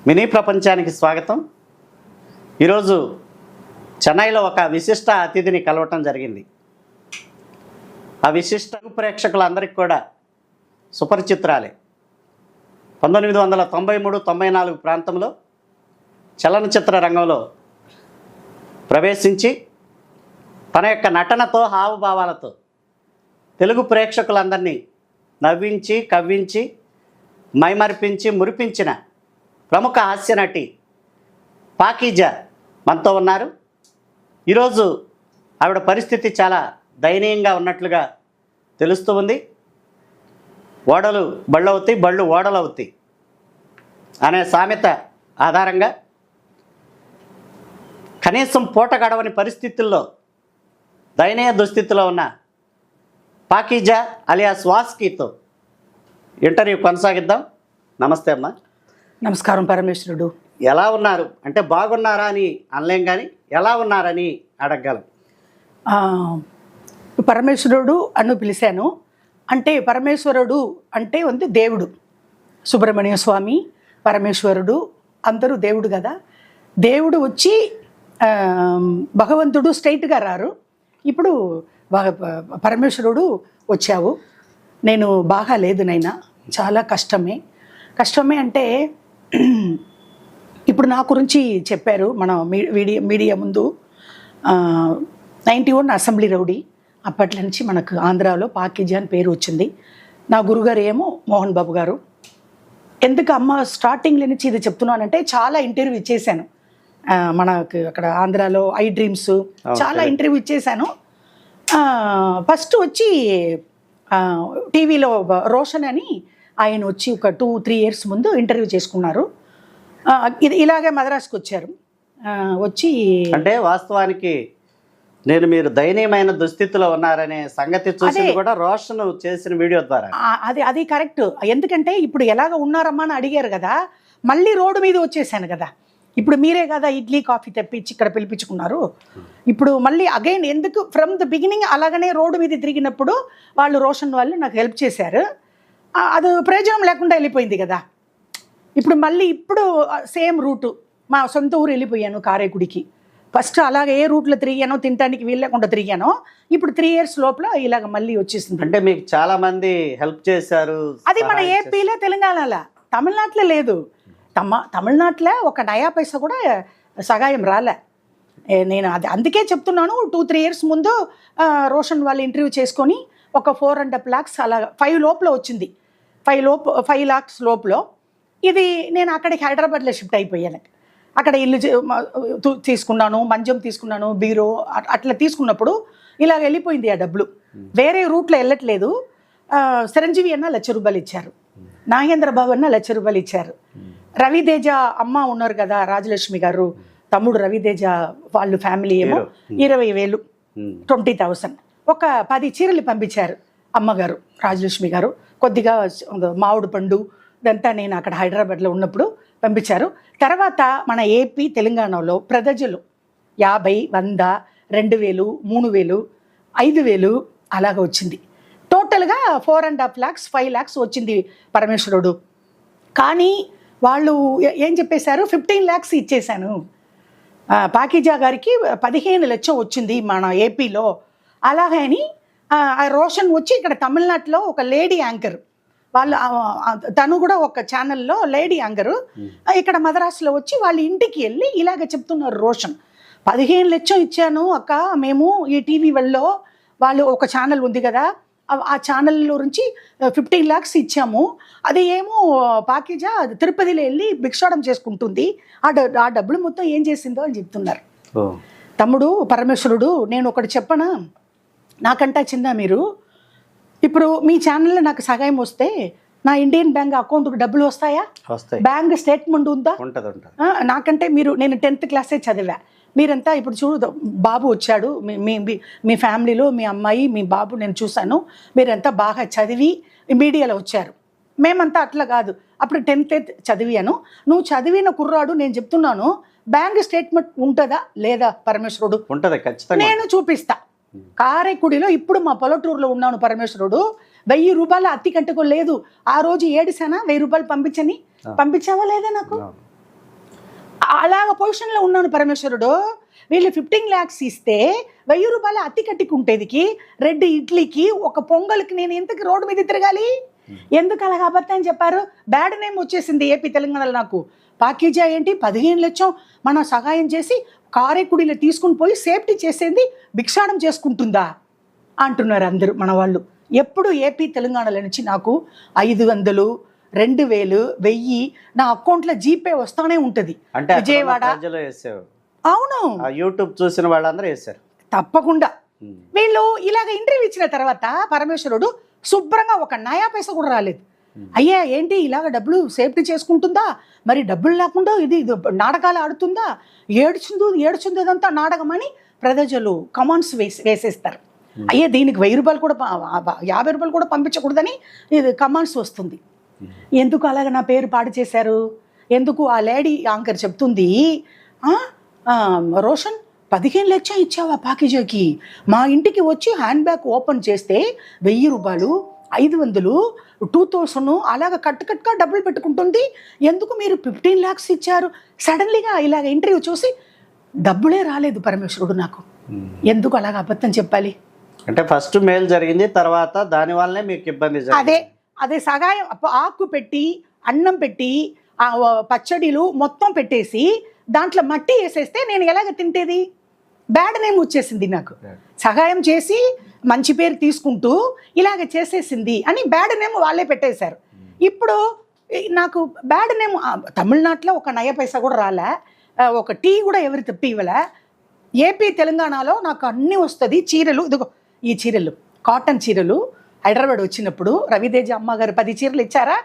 Mini ప్రపంచానికి స్వాగతం. ఈరోజు చెన్నైలో ఒక విశిష్ట అతిథిని కలవటం జరిగింది. ఆ విశిష్ట ప్రేక్షకులందరికీ కూడా సుపరిచిత్రాలే. 1993-94 ప్రాంతంలో చలనచిత్ర రంగంలో ప్రవేశించి తన యొక్క నటనతో హావభావాలతో తెలుగు ప్రేక్షకులందరినీ నవ్వించి కవ్వించి మైమరిపించి మురిపించిన ప్రముఖ హాస్య నటి పాకీజా మనతో ఉన్నారు. ఈరోజు ఆవిడ పరిస్థితి చాలా దయనీయంగా ఉన్నట్లుగా తెలుస్తూ ఉంది. ఓడలు బళ్ళవుతాయి, బళ్ళు ఓడలవుతాయి అనే సామెత ఆధారంగా కనీసం పూట గడవని పరిస్థితుల్లో దయనీయ దుస్థితిలో ఉన్న పాకీజా అలియాస్ వాస్కీతో ఇంటర్వ్యూ కొనసాగిద్దాం. నమస్తే అమ్మా. నమస్కారం పరమేశ్వరుడు. ఎలా ఉన్నారు అంటే బాగున్నారా అని అనలేం, కానీ ఎలా ఉన్నారని అడగగలం. పరమేశ్వరుడు అని పిలిచాను. అంటే పరమేశ్వరుడు అంటే ఉంది దేవుడు. సుబ్రహ్మణ్య స్వామి, పరమేశ్వరుడు అందరూ దేవుడు కదా. దేవుడు వచ్చి భగవంతుడు స్ట్రైట్గా రారు. ఇప్పుడు పరమేశ్వరుడు వచ్చావు. నేను బాగా లేదు నైనా, చాలా కష్టమే అంటే ఇప్పుడు నా గురించి చెప్పారు మన మీడియా ముందు. 91 అసెంబ్లీ రౌడీ. అప్పటి నుంచి మనకు ఆంధ్రాలో పాకీజా అని పేరు వచ్చింది. నా గురుగారు ఏమో మోహన్ బాబు గారు. ఎందుకు అమ్మ స్టార్టింగ్ నుంచి ఇది చెప్తున్నానంటే చాలా ఇంటర్వ్యూ ఇచ్చేసాను. మనకు అక్కడ ఆంధ్రాలో ఐ డ్రీమ్స్ చాలా ఇంటర్వ్యూ ఇచ్చేసాను. ఫస్ట్ వచ్చి టీవీలో రోషన్ అని ఆయన వచ్చి ఒక 2-3 ఇయర్స్ ముందు ఇంటర్వ్యూ చేసుకున్నారు. ఇలాగే మద్రాసుకు వచ్చారు. వచ్చి అంటే వాస్తవానికి నేను మీరు దయనీయమైన దుస్థితిలో ఉన్నారనే సంగతి చూసి కూడా రోషన్ చేసిన వీడియో ద్వారా అది కరెక్ట్. ఎందుకంటే ఇప్పుడు ఎలాగ ఉన్నారమ్మా అని అడిగారు కదా, మళ్ళీ రోడ్డు మీద వచ్చేసాను కదా. ఇప్పుడు మీరే కదా ఇడ్లీ కాఫీ తెప్పించి ఇక్కడ పిలిపించుకున్నారు. ఇప్పుడు మళ్ళీ అగైన్ ఎందుకు ఫ్రమ్ ద బిగినింగ్ అలాగనే రోడ్డు మీద తిరిగినప్పుడు వాళ్ళు రోషన్ వాళ్ళు నాకు హెల్ప్ చేశారు. అది ప్రయోజనం లేకుండా వెళ్ళిపోయింది కదా. ఇప్పుడు సేమ్ రూటు మా సొంత ఊరు వెళ్ళిపోయాను కారైకుడికి. ఫస్ట్ అలాగే ఏ రూట్లో తిరిగానో తినడానికి వీలు లేకుండా తిరిగానో ఇప్పుడు 3 ఇయర్స్ లోపల ఇలాగ మళ్ళీ వచ్చేసింది. అంటే మీకు చాలా మంది హెల్ప్ చేశారు. అది మన ఏపీలో తెలంగాణలో తమిళనాడులో లేదు. తమిళనాడులో ఒక నయా పైసా కూడా సహాయం రాలే. నేను అందుకే చెప్తున్నాను. 2-3 ఇయర్స్ ముందు రోషన్ వాళ్ళు ఇంటర్వ్యూ చేసుకొని ఒక 4.5 lakhs అలా 5 లోపల వచ్చింది. 5 lakhs లోపల ఇది నేను అక్కడికి హైదరాబాద్లో షిఫ్ట్ అయిపోయాను. అక్కడ ఇల్లు తీసుకున్నాను, మంచం తీసుకున్నాను, బీరో అట్లా తీసుకున్నప్పుడు ఇలా వెళ్ళిపోయింది ఆ డబ్బులు. వేరే రూట్లో వెళ్ళట్లేదు. చిరంజీవి అన్న 1,00,000 రూపాయలు ఇచ్చారు, నాగేంద్ర బాబు అన్న 1,00,000 రూపాయలు ఇచ్చారు. రవితేజ అమ్మ ఉన్నారు కదా, రాజలక్ష్మి గారు తమ్ముడు రవితేజ వాళ్ళు ఫ్యామిలీ ఏమో 20,000 20,000 ఒక 10 చీరలు పంపించారు అమ్మగారు రాజలక్ష్మి గారు. కొద్దిగా మామిడి పండు ఇదంతా నేను అక్కడ హైదరాబాద్లో ఉన్నప్పుడు పంపించారు. తర్వాత మన ఏపీ తెలంగాణలో ప్రజలు 50, 100, 2,000, 3,000, 5,000 అలాగ వచ్చింది. టోటల్గా 4.5 lakhs 5 lakhs వచ్చింది పరమేశ్వరుడు. కానీ వాళ్ళు ఏం చెప్పేశారు, 15 lakhs ఇచ్చేశాను. పాకీజా గారికి 15 లక్షలు వచ్చింది మన ఏపీలో. అలాగని రోషన్ వచ్చి ఇక్కడ తమిళనాడులో ఒక లేడీ యాంకర్ వాళ్ళు, తను కూడా ఒక ఛానల్లో లేడీ యాంకరు ఇక్కడ మద్రాసులో వచ్చి వాళ్ళ ఇంటికి వెళ్ళి ఇలాగ చెప్తున్నారు. రోషన్ 15 లక్షలు ఇచ్చాను అక్క మేము ఈ టీవీ వాళ్ళలో, వాళ్ళు ఒక ఛానల్ ఉంది కదా ఆ ఛానల్లో నుంచి 15 lakhs ఇచ్చాము. అది ఏమో పాకీజా తిరుపతిలో వెళ్ళి భిక్షాటం చేసుకుంటుంది. ఆ డబ్బులు మొత్తం ఏం చేసిందో అని చెప్తున్నారు. తమ్ముడు పరమేశ్వరుడు, నేను ఒకటి చెప్పనా, నాకంటా చిన్న మీరు ఇప్పుడు మీ ఛానల్లో నాకు సహాయం వస్తే నా ఇండియన్ బ్యాంక్ అకౌంట్కి డబ్బులు వస్తాయా? బ్యాంక్ స్టేట్మెంట్ ఉందా? నాకంటే నేను 10th క్లాసే చదివా. మీరంతా ఇప్పుడు చూడు, బాబు వచ్చాడు మీ ఫ్యామిలీలో, మీ అమ్మాయి మీ బాబు నేను చూశాను. మీరంతా బాగా చదివి మీడియాలో వచ్చారు. మేమంతా అట్లా కాదు. అప్పుడు 10th చదివాను. నువ్వు చదివిన కుర్రాడు, నేను చెప్తున్నాను బ్యాంక్ స్టేట్మెంట్ ఉంటుందా లేదా పరమేశ్వరుడు? ఉంటుంది, ఖచ్చితంగా నేను చూపిస్తా. కారైకుడిలో ఇప్పుడు మా పల్లెటూరులో ఉన్నాను పరమేశ్వరుడు. 1000 రూపాయలు అత్తి కట్టుకో లేదు. ఆ రోజు ఏడిసానా 1000 రూపాయలు పంపించావా లేదా నాకు? అలాగ పొజిషన్లో ఉన్నాను పరమేశ్వరుడు. వీళ్ళు 15 lakhs ఇస్తే 1000 రూపాయలు అతి కట్టికుంటేదికి 2 ఇడ్లీకి 1 పొంగల్కి నేను ఎంతకి రోడ్డు మీద తిరగాలి? ఎందుకు అలాగ అబద్ధం చెప్పారు? బ్యాడ్ నేమ్ వచ్చేసింది ఏపీ తెలంగాణలో నాకు. ప్యాకేజీ ఏంటి 15 లక్షం మనం సహాయం చేసి కారేకుడిలో తీసుకుని పోయి సేఫ్టీ చేసేది భిక్షాడం చేసుకుంటుందా అంటున్నారు అందరూ మన వాళ్ళు. ఎప్పుడు ఏపీ తెలంగాణలో నుంచి నాకు 500, 2000, 1000 నా అకౌంట్లో జీపే వస్తానే ఉంటుంది. అంటే విజయవాడ. అవును, యూట్యూబ్ చూసిన వాళ్ళందరూ వేశారు తప్పకుండా. వీళ్ళు ఇలాగ ఇంటర్వ్యూ ఇచ్చిన తర్వాత పరమేశ్వరుడు శుభ్రంగా ఒక నయా పైసా కూడా రాలేదు. అయ్యా ఏంటి ఇలాగ డబ్బులు సేఫ్టీ చేసుకుంటుందా, మరి డబ్బులు లేకుండా ఇది నాటకాలు ఆడుతుందా, ఏడుచుంది అదంతా నాటకం అని ప్రజలు కమాండ్స్ వేసేస్తారు. అయ్యే దీనికి 1000 రూపాయలు కూడా 50 రూపాయలు కూడా పంపించకూడదని ఇది కమాండ్స్ వస్తుంది. ఎందుకు అలాగ నా పేరు పాడు చేశారు? ఎందుకు ఆ లేడీ యాంకర్ చెప్తుంది, రోషన్ 15 లక్షలు ఇచ్చావా ప్యాకేజీకి, మా ఇంటికి వచ్చి హ్యాండ్ బ్యాగ్ ఓపెన్ చేస్తే 1000 రూపాయలు 500 2000 అలాగ కట్టుగా డబ్బులు పెట్టుకుంటుంది, ఎందుకు మీరు 15 lakhs ఇచ్చారు? సడన్లీగా ఇలాగ ఇంటర్వ్యూ చూసి డబ్బులే రాలేదు పరమేశ్వరుడు నాకు. ఎందుకు అలాగ అబద్ధం చెప్పాలి? అంటే ఫస్ట్ మేల్ జరిగింది, తర్వాత దాని వల్లనే మీకు ఇబ్బంది జరిగింది. అదే సగాయం ఆకు పెట్టి అన్నం పెట్టి పచ్చడిలు మొత్తం పెట్టేసి దాంట్లో మట్టి వేసేస్తే నేను ఎలాగ తింటేది? బ్యాడ్ నేమ్ వచ్చేసింది నాకు. సహాయం చేసి మంచి పేరు తీసుకుంటూ ఇలాగ చేసేసింది అని బ్యాడ్ నేమ్ వాళ్ళే పెట్టేశారు. ఇప్పుడు నాకు బ్యాడ్ నేమ్ తమిళనాడులో ఒక నయ పైసా కూడా రాలే, ఒక టీ కూడా ఎవరు తెప్పి ఇవ్వలే. ఏపీ తెలంగాణలో నాకు అన్నీ వస్తుంది. చీరలు, ఇదిగో ఈ చీరలు కాటన్ చీరలు హైదరాబాద్ వచ్చినప్పుడు రవితేజ అమ్మగారు 10 చీరలు ఇచ్చారా?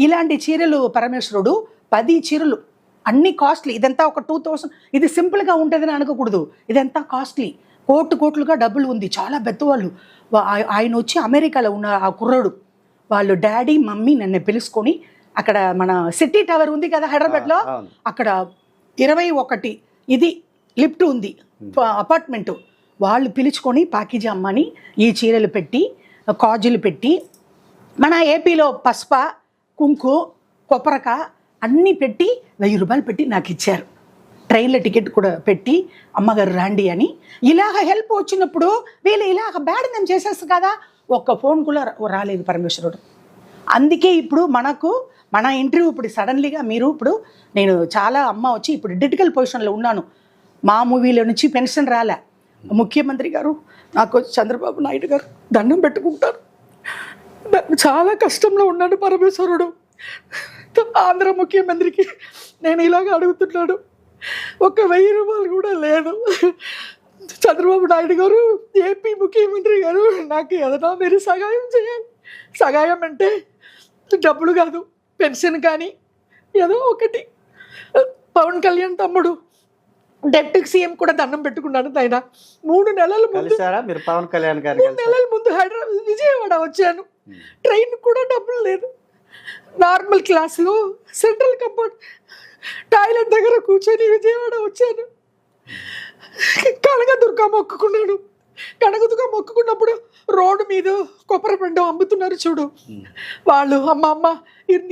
ఇలాంటి చీరలు పరమేశ్వరుడు 10 చీరలు అన్ని కాస్ట్లీ. ఇదంతా ఒక 2000. ఇది సింపుల్గా ఉంటుందని అనుకోకూడదు, ఇదంతా కాస్ట్లీ. కోట్లుగా డబ్బులు ఉంది. చాలా పెద్దవాళ్ళు. ఆయన వచ్చి అమెరికాలో ఉన్న ఆ కుర్రోడు వాళ్ళు డాడీ మమ్మీ నన్ను పిలుచుకొని అక్కడ మన సిటీ టవర్ ఉంది కదా హైదరాబాద్లో, అక్కడ 21 ఇది లిఫ్ట్ ఉంది అపార్ట్మెంటు, వాళ్ళు పిలుచుకొని ప్యాకేజీ అమ్మని ఈ చీరలు పెట్టి కాజులు పెట్టి మన ఏపీలో పసుప కుంకు కొప్పరక అన్నీ పెట్టి 1000 రూపాయలు పెట్టి నాకు ఇచ్చారు. ట్రైన్లో టికెట్ కూడా పెట్టి అమ్మగారు రాండి అని. ఇలాగ హెల్ప్ వచ్చినప్పుడు వీళ్ళు ఇలాగ బ్యాడ్ నేమ్ చేసేస్తారు కదా. ఒక్క ఫోన్ కూడా రాలేదు పరమేశ్వరుడు. అందుకే ఇప్పుడు మన ఇంటర్వ్యూ ఇప్పుడు సడన్లీగా మీరు ఇప్పుడు నేను చాలా అమ్మ వచ్చి ఇప్పుడు క్రిటికల్ పొజిషన్లో ఉన్నాను. మా మూవీలో నుంచి పెన్షన్ రాలే. ముఖ్యమంత్రి గారు నాకు చంద్రబాబు నాయుడు గారు దండం పెట్టుకుంటారు. చాలా కష్టంలో ఉన్నాడు పరమేశ్వరుడు. ఆంధ్ర ముఖ్యమంత్రికి నేను ఇలాగ అడుగుతున్నాడు, 1000 రూపాయలు కూడా లేదు. చంద్రబాబు నాయుడు గారు ఏపీ ముఖ్యమంత్రి గారు నాకు ఏదైనా మీరు సహాయం చేయాలి. సహాయం అంటే డబ్బులు కాదు, పెన్షన్ కానీ ఏదో ఒకటి. పవన్ కళ్యాణ్ తమ్ముడు డిప్యూటీ సీఎం కూడా దండం పెట్టుకున్నాను. ఆయన 3 నెలల ముందు మీరు పవన్ కళ్యాణ్ గారు 3 నెలల ముందు హైదరాబాద్ విజయవాడ వచ్చాను. ట్రైన్ కూడా డబ్బులు లేదు. నార్మల్ క్లాస్లో సెంట్రల్ కంపార్ట్ టాయిలెట్ దగ్గర కూర్చొని విజయవాడ వచ్చాను. కనకదుర్గ మొక్కుకున్నాడు. కనకదుర్గ మొక్కుకున్నప్పుడు రోడ్డు మీద కొబ్బరి పండు అమ్ముతున్నారు చూడు, వాళ్ళు అమ్మ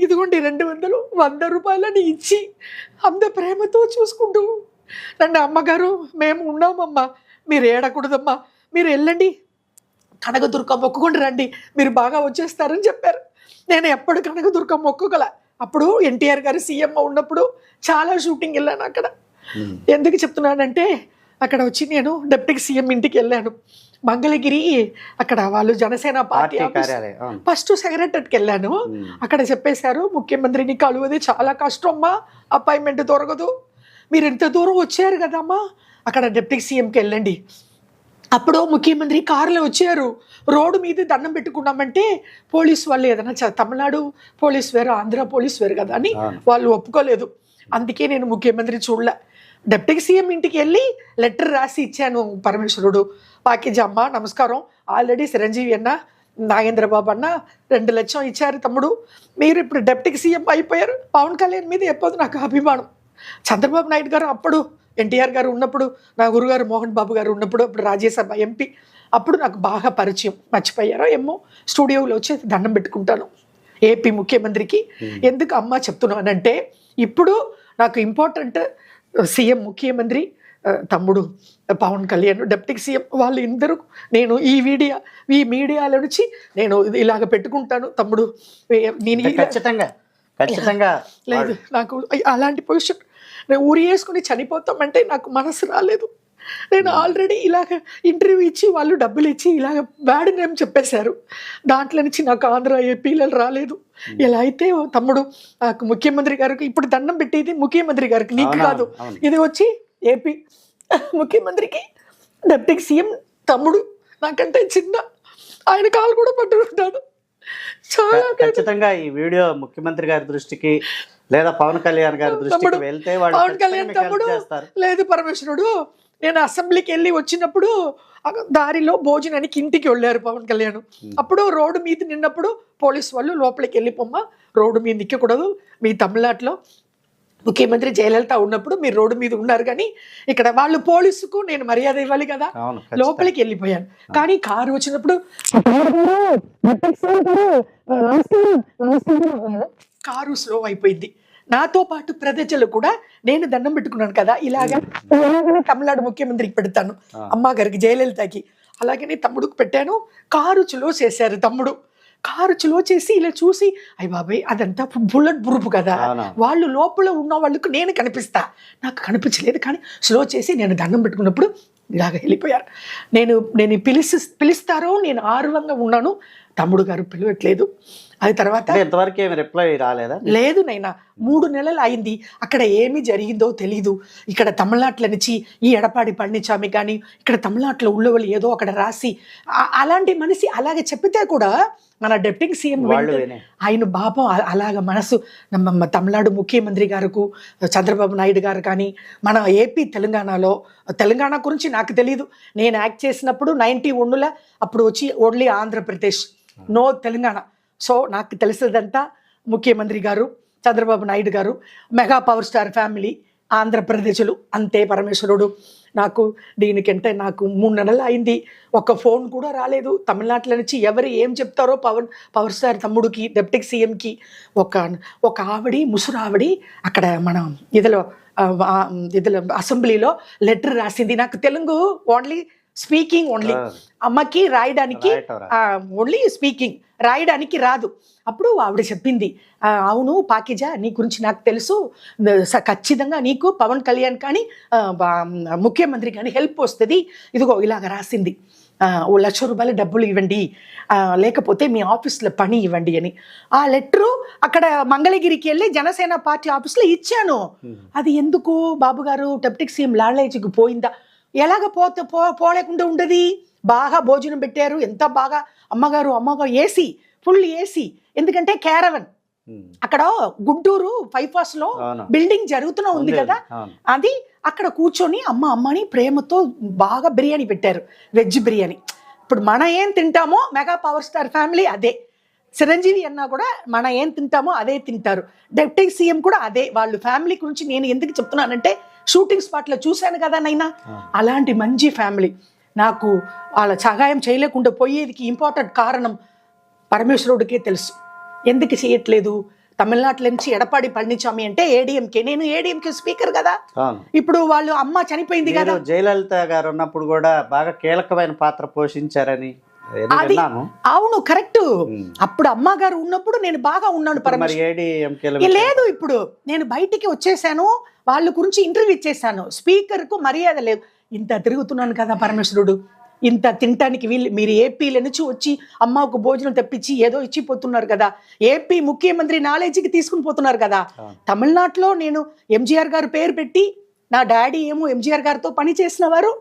ఇదిగోండి 200 100 రూపాయలని ఇచ్చి అంత ప్రేమతో చూసుకుంటూ నన్ను, అమ్మగారు మేము ఉన్నామమ్మా, మీరు ఏడకూడదమ్మా, మీరు వెళ్ళండి కనకదుర్గ మొక్కుకొని రండి, మీరు బాగా వచ్చేస్తారని చెప్పారు. నేను ఎప్పుడు కనకదుర్గ మొక్కుగల. అప్పుడు ఎన్టీఆర్ గారు సీఎం ఉన్నప్పుడు చాలా షూటింగ్ వెళ్ళాను అక్కడ. ఎందుకు చెప్తున్నానంటే అక్కడ వచ్చి నేను డిప్యూటీ సీఎం ఇంటికి వెళ్ళాను మంగళగిరి. అక్కడ వాళ్ళు జనసేన పార్టీ ఫస్ట్ సెక్రటరీకి వెళ్ళాను. అక్కడ చెప్పేశారు, ముఖ్యమంత్రిని కలువది చాలా కష్టం అమ్మా, అపాయింట్మెంట్ దొరకదు, మీరు ఎంత దూరం వచ్చారు కదమ్మా, అక్కడ డిప్యూటీ సీఎంకి వెళ్ళండి. అప్పుడు ముఖ్యమంత్రి కారులో వచ్చారు. రోడ్డు మీద దండం పెట్టుకున్నామంటే పోలీసు వాళ్ళు ఏదైనా తమిళనాడు పోలీస్ వేరు ఆంధ్ర పోలీస్ వేరు కదా అని వాళ్ళు ఒప్పుకోలేదు. అందుకే నేను ముఖ్యమంత్రి చూడలే. డిప్యూటీ సీఎం ఇంటికి వెళ్ళి లెటర్ రాసి ఇచ్చాను. పరమేశ్వరుడు ప్యాకేజీ అమ్మ నమస్కారం, ఆల్రెడీ చిరంజీవి అన్న నాగేంద్రబాబు అన్న 2 లక్షలు ఇచ్చారు తమ్ముడు, మీరు ఇప్పుడు డిప్యూటీ సీఎం అయిపోయారు. పవన్ కళ్యాణ్ మీద ఎప్పుడు నాకు అభిమానం. చంద్రబాబు నాయుడు గారు అప్పుడు ఎన్టీఆర్ గారు ఉన్నప్పుడు, నా గురుగారు మోహన్ బాబు గారు ఉన్నప్పుడు, అప్పుడు రాజ్యసభ ఎంపీ, అప్పుడు నాకు బాగా పరిచయం. మర్చిపోయారో ఏమో, స్టూడియోలో వచ్చి దండం పెట్టుకుంటాను ఏపీ ముఖ్యమంత్రికి. ఎందుకు అమ్మ చెప్తున్నానంటే ఇప్పుడు నాకు ఇంపార్టెంట్ సీఎం ముఖ్యమంత్రి తమ్ముడు పవన్ కళ్యాణ్ డిప్యూటీ సీఎం వాళ్ళు ఇద్దరు నేను ఈ మీడియాల నుంచి నేను ఇలాగ పెట్టుకుంటాను తమ్ముడు. నేను ఖచ్చితంగా లేదు నాకు అలాంటి పొజిషన్, నేను ఊరి వేసుకుని చనిపోతామంటే నాకు మనసు రాలేదు. నేను ఆల్రెడీ ఇలాగ ఇంటర్వ్యూ ఇచ్చి వాళ్ళు డబ్బులు ఇచ్చి ఇలాగ బ్యాడ్ నేమ్ చెప్పేశారు. దాంట్లో నుంచి నాకు ఆంధ్ర ఏపీలలో రాలేదు. ఎలా అయితే తమ్ముడు నాకు ముఖ్యమంత్రి గారికి ఇప్పుడు దండం పెట్టేది ముఖ్యమంత్రి గారికి, నీకు కాదు. ఇది వచ్చి ఏపీ ముఖ్యమంత్రికి డిప్యూటీ సీఎం తమ్ముడు నాకంటే చిన్న, ఆయన కాలు కూడా పట్టుకుంటాను. చాలా ఖచ్చితంగా ఈ వీడియో ముఖ్యమంత్రి గారి దృష్టికి లేదా పవన్ కళ్యాణ్ గారి దృష్టికి వెళ్తే పవన్ కళ్యాణ్ తమ్ముడు లేదు పరమేశ్వరుడు. నేను అసెంబ్లీకి వెళ్ళి వచ్చినప్పుడు దారిలో భోజనానికి ఇంటికి వెళ్ళారు పవన్ కళ్యాణ్. అప్పుడు రోడ్డు మీద నిన్నప్పుడు పోలీసు వాళ్ళు లోపలికి వెళ్ళిపోమ్మ, రోడ్డు మీద నిక్కకూడదు, మీ తమిళనాడులో ముఖ్యమంత్రి జయలలిత ఉన్నప్పుడు మీరు రోడ్డు మీద ఉన్నారు, కానీ ఇక్కడ వాళ్ళు పోలీసుకు నేను మర్యాద ఇవ్వాలి కదా, లోపలికి వెళ్ళిపోయాను. కానీ కారు వచ్చినప్పుడు కారు స్లో అయిపోయింది. నాతో పాటు ప్రజలు కూడా నేను దండం పెట్టుకున్నాను కదా, ఇలాగనే తమిళనాడు ముఖ్యమంత్రికి పెడతాను, అమ్మగారికి జయలలితకి, అలాగనే తమ్ముడుకు పెట్టాను. కారు స్లో చేశారు తమ్ముడు. కారు స్లో చేసి ఇలా చూసి అయ్య బాబాయ్ అదంతా బుల్లెట్ ప్రూఫ్ కదా, వాళ్ళు లోపల ఉన్న వాళ్ళకు నేను కనిపిస్తా, నాకు కనిపించలేదు. కానీ స్లో చేసి నేను దండం పెట్టుకున్నప్పుడు ఇలాగ వెళ్ళిపోయారు. నేను పిలుస్తారో నేను ఆర్వంగా ఉన్నాను. తమ్ముడు గారు పిలవట్లేదు. అది తర్వాత ఎంతవరకు ఏమి రిప్లై రాలేదా? లేదు నైనా 3 నెలలు అయింది. అక్కడ ఏమి జరిగిందో తెలీదు. ఇక్కడ తమిళనాట్ల నుంచి ఈ ఎడపాడి పళనిస్వామి కానీ ఇక్కడ తమిళనాట్లో ఉన్నవాళ్ళు ఏదో అక్కడ రాసి అలాంటి మనిషి అలాగే చెప్పితే కూడా మన డిప్యూటీ సీఎం ఆయన పాపం అలాగ మనసు తమిళనాడు ముఖ్యమంత్రి గారు చంద్రబాబు నాయుడు గారు కానీ మన ఏపీ తెలంగాణ గురించి నాకు తెలీదు. నేను యాక్ట్ చేసినప్పుడు 91లో అప్పుడు వచ్చి only Andhra Pradesh, no Telangana. So నాకు తెలిసేదంతా ముఖ్యమంత్రి గారు చంద్రబాబు నాయుడు గారు, మెగా పవర్ స్టార్ ఫ్యామిలీ, ఆంధ్రప్రదేశ్లు అంతే పరమేశ్వరుడు. నాకు దీనికంటే నాకు 3 నెలలు అయింది, ఒక ఫోన్ కూడా రాలేదు తమిళనాట్ల నుంచి. ఎవరు ఏం చెప్తారో పవర్ స్టార్ తమ్ముడికి డిప్యూటీ సీఎంకి ఒక ముసురావిడి అక్కడ మన ఇదిలో అసెంబ్లీలో లెటర్ రాసింది. నాకు తెలుగు ఓన్లీ స్పీకింగ్ ఓన్లీ, అమ్మకి రాయడానికి ఓన్లీ స్పీకింగ్, రాయడానికి రాదు. అప్పుడు ఆవిడ చెప్పింది, అవును పాకిజా నీ గురించి నాకు తెలుసు, ఖచ్చితంగా నీకు పవన్ కళ్యాణ్ కానీ ముఖ్యమంత్రి కానీ హెల్ప్ వస్తుంది, ఇదిగో ఇలాగ రాసింది, 1 లక్ష రూపాయలు డబ్బులు ఇవ్వండి, లేకపోతే మీ ఆఫీస్లో పని ఇవ్వండి అని. ఆ లెటరు అక్కడ మంగళగిరికి వెళ్ళి జనసేన పార్టీ ఆఫీస్లో ఇచ్చాను. అది ఎందుకు బాబు గారు డిప్యూటీ సీఎం లాడ్లేజ్కి పోయిందా? ఎలాగ పోలేకుండా ఉండదు. బాగా భోజనం పెట్టారు, ఎంత బాగా అమ్మగారు ఏసీ, ఫుల్ ఏసీ. ఎందుకంటే క్యారవన్ అక్కడ గుంటూరు బైపాస్ లో బిల్డింగ్ జరుగుతూనే ఉంది కదా, అది అక్కడ కూర్చొని అమ్మని ప్రేమతో బాగా బిర్యానీ పెట్టారు, వెజ్ బిర్యానీ. ఇప్పుడు మన ఏం తింటామో మెగా పవర్ స్టార్ ఫ్యామిలీ అదే, చిరంజీవి అన్నా కూడా మన ఏం తింటామో అదే తింటారు, డిప్యూటీ సీఎం కూడా అదే. వాళ్ళు ఫ్యామిలీ గురించి నేను ఎందుకు చెప్తున్నానంటే షూటింగ్ స్పాట్లో చూశాను కదా నైనా, అలాంటి మంచి ఫ్యామిలీ. నాకు వాళ్ళ సహాయం చేయలేకుండా పోయేదికి ఇంపార్టెంట్ కారణం పరమేశ్వరుడికే తెలుసు ఎందుకు చేయట్లేదు. తమిళనాట్ల నుంచి ఎడపాడి పళనిస్వామి అంటే ఏడీఎంకే, నేను ఏడీఎంకే స్పీకర్ కదా. ఇప్పుడు వాళ్ళు అమ్మ చనిపోయింది కదా, జయలలిత గారు ఉన్నప్పుడు కూడా బాగా కీలకమైన పాత్ర పోషించారని. అవును కరెక్ట్. అప్పుడు అమ్మగారు ఉన్నప్పుడు నేను బాగా ఉన్నాను పరమేశ్వరుడు. లేదు ఇప్పుడు నేను బయటికి వచ్చేసాను, వాళ్ళ గురించి ఇంటర్వ్యూ ఇచ్చేసాను, స్పీకర్ కు మర్యాద లేదు. ఇంత తిరుగుతున్నాను కదా పరమేశ్వరుడు, ఇంత తినటానికి మీరు ఏపీల నుంచి వచ్చి అమ్మకు భోజనం తెప్పించి ఏదో ఇచ్చిపోతున్నారు కదా, ఏపీ ముఖ్యమంత్రి నాలెడ్జ్కి తీసుకుని పోతున్నారు కదా. తమిళనాడులో నేను ఎంజీఆర్ గారు పేరు పెట్టి, నా డాడీ ఏమో ఎంజీఆర్ గారితో పని చేసిన వారు,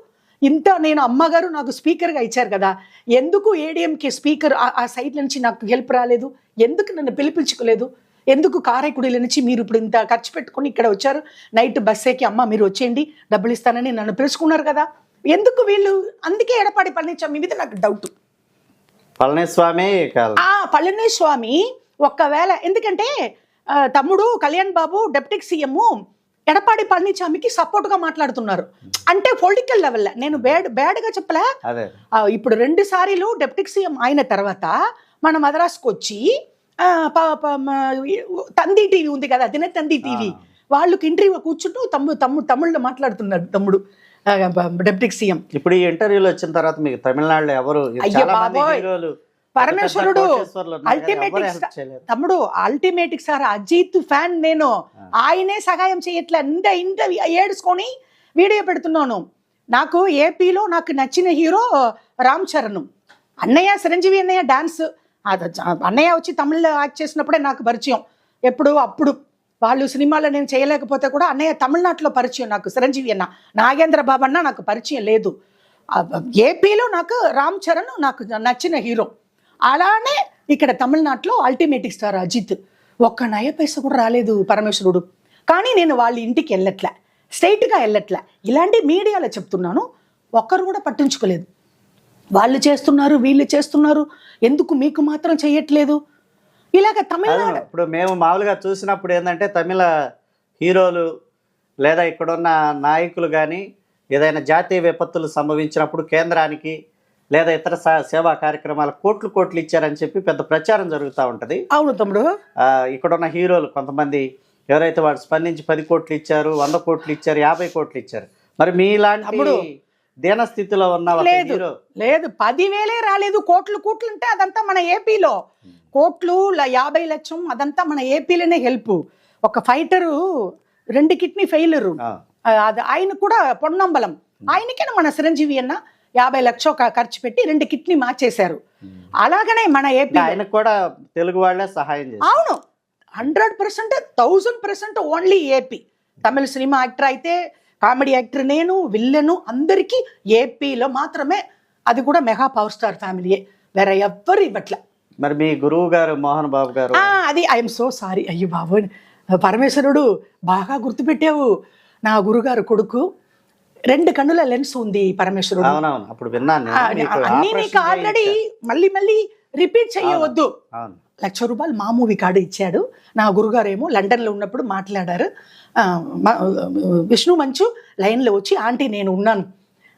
ఇంత నేను అమ్మగారు నాకు స్పీకర్గా ఇచ్చారు కదా, ఎందుకు ఏడీఎంకే స్పీకర్ ఆ సైడ్ నుంచి నాకు హెల్ప్ రాలేదు, ఎందుకు నన్ను పిలిపించుకోలేదు, ఎందుకు కారైకుడిల నుంచి మీరు ఇప్పుడు ఇంత ఖర్చు పెట్టుకుని ఇక్కడ వచ్చారు, నైట్ బస్ ఎక్కి అమ్మ మీరు వచ్చేయండి డబ్బులు ఇస్తానని నన్ను పిలుచుకున్నారు కదా, ఎందుకు వీళ్ళు? అందుకే ఎడపాడి పళనిస్వామి మీద నాకు డౌట్. పళనిస్వామి ఒకవేళ, ఎందుకంటే తమ్ముడు కళ్యాణ్ బాబు డిప్యూటీ సీఎం ఎడపాడి పళనిస్వామికి సపోర్ట్గా మాట్లాడుతున్నారు. అంటే పొలిటికల్ లెవెల్ నేను బ్యాడ్గా చెప్పలే. ఇప్పుడు 2 సార్లు డిప్యూటీ సీఎం అయిన తర్వాత మన మద్రాసుకు వచ్చి తంది టీవీ ఉంది కదా, దినతంది టీవీ, వాళ్ళకి ఇంటర్వ్యూ కూర్చుంటూ తమిళ్లో మాట్లాడుతున్నాడు తమ్ముడు డిప్యూటీ సీఎం. ఇప్పుడు ఈ ఇంటర్వ్యూలో వచ్చిన తర్వాత మీకు తమిళనాడులో ఎవరు అయ్యో చాలా మంది బాబోయ్, హీరోలు పరమేశ్వరుడు కోటేశ్వర్లు ఉన్నారు కదా, అల్టిమేట్ ఎవరు help చేయలేరు. తమ్ముడు అల్టిమేట్ సార్ అజిత్ ఫ్యాన్ నేను. ఆయనే సహాయం చేయట్లే, ఇంత ఏడుచుకొని వీడియో పెడుతున్నాను. నాకు ఏపీలో నాకు నచ్చిన హీరో రామ్ చరణ్. అన్నయ్య చిరంజీవి అన్నయ్య డాన్స్ అన్నయ్య వచ్చి తమిళ్లో యాక్ట్ చేసినప్పుడే నాకు పరిచయం. అప్పుడు వాళ్ళు సినిమాలో నేను చేయలేకపోతే కూడా అన్నయ్య తమిళనాడులో పరిచయం నాకు చిరంజీవి అన్న, నాగేంద్ర బాబు అన్న నాకు పరిచయం లేదు. ఏపీలో నాకు రామ్ చరణ్ నాకు నచ్చిన హీరో. అలానే ఇక్కడ తమిళనాడులో అల్టిమేట్ స్టార్ అజిత్. ఒక్క నయ పైస కూడా రాలేదు పరమేశ్వరుడు. కానీ నేను వాళ్ళ ఇంటికి వెళ్ళట్లే, స్ట్రైట్గా వెళ్ళట్లే. ఇలాంటి మీడియాలో చెప్తున్నాను, ఒక్కరు కూడా పట్టించుకోలేదు. వాళ్ళు చేస్తున్నారు, వీళ్ళు చేస్తున్నారు, ఎందుకు మీకు మాత్రం చేయట్లేదు? ఇలాగ తమిళనాడు ఇప్పుడు మేము మామూలుగా చూసినప్పుడు ఏంటంటే తమిళ హీరోలు లేదా ఇక్కడున్న నాయకులు కానీ ఏదైనా జాతీయ విపత్తులు సంభవించినప్పుడు కేంద్రానికి లేదా ఇతర సేవా కార్యక్రమాలు కోట్లు ఇచ్చారని చెప్పి పెద్ద ప్రచారం జరుగుతూ ఉంటుంది. అవును తమ్ముడు. ఇక్కడున్న హీరోలు కొంతమంది ఎవరైతే వాడు స్పందించి 10 కోట్లు ఇచ్చారు, 100 కోట్లు ఇచ్చారు, 50 కోట్లు ఇచ్చారు. మరి మీలాంటి దీనస్థితిలో ఉన్న లేదు 10,000 రాలేదు, కోట్లు అంటే అదంతా మన ఏపీలో. కోట్లు 50 లక్షం అదంతా మన ఏపీలోనే హెల్ప్. ఒక ఫైటరు 2 కిడ్నీ ఫెయిలరు, అది ఆయన కూడా పొన్నంబలం, ఆయనకే మన చిరంజీవి అన్న 50 లక్షలు ఖర్చు పెట్టి 2 కిడ్నీ మార్చేశారు. అలాగనే మన ఏపీ ఆయన కూడా తెలుగు వాళ్ళే సహాయం చేశారు. అవును, 100%, 1000% ఓన్లీ ఏపీ. తమిళ సినిమా యాక్టర్ అయితే, కామెడీ యాక్టర్ నేను, విల్లను, అందరికీ ఏపీలో మాత్రమే. అది కూడా మెగా పవర్ స్టార్ ఫ్యామిలీయే, వేరే ఎవ్వరు ఇవ్వట్లే. మరి మీ గురువు గారు మోహన్ బాబు గారు అది ఐఎమ్ సో సారీ. అయ్యో బాబు, పరమేశ్వరుడు బాగా గుర్తుపెట్టావు. నా గురుగారు కొడుకు 2 కన్నుల లెన్స్ ఉంది పరమేశ్వరుడు. అవునవును, అప్పుడు విన్నాను. అన్ని నీకు ఆల్రెడీ మళ్ళీ రిపీట్ చేయవద్దు. 1,00,000 రూపాయలు మా మూవీ కార్డు ఇచ్చాడు. నా గురుగారు ఏమో లండన్లో ఉన్నప్పుడు మాట్లాడారు. విష్ణు మంచు లైన్లో వచ్చి, ఆంటీ నేను ఉన్నాను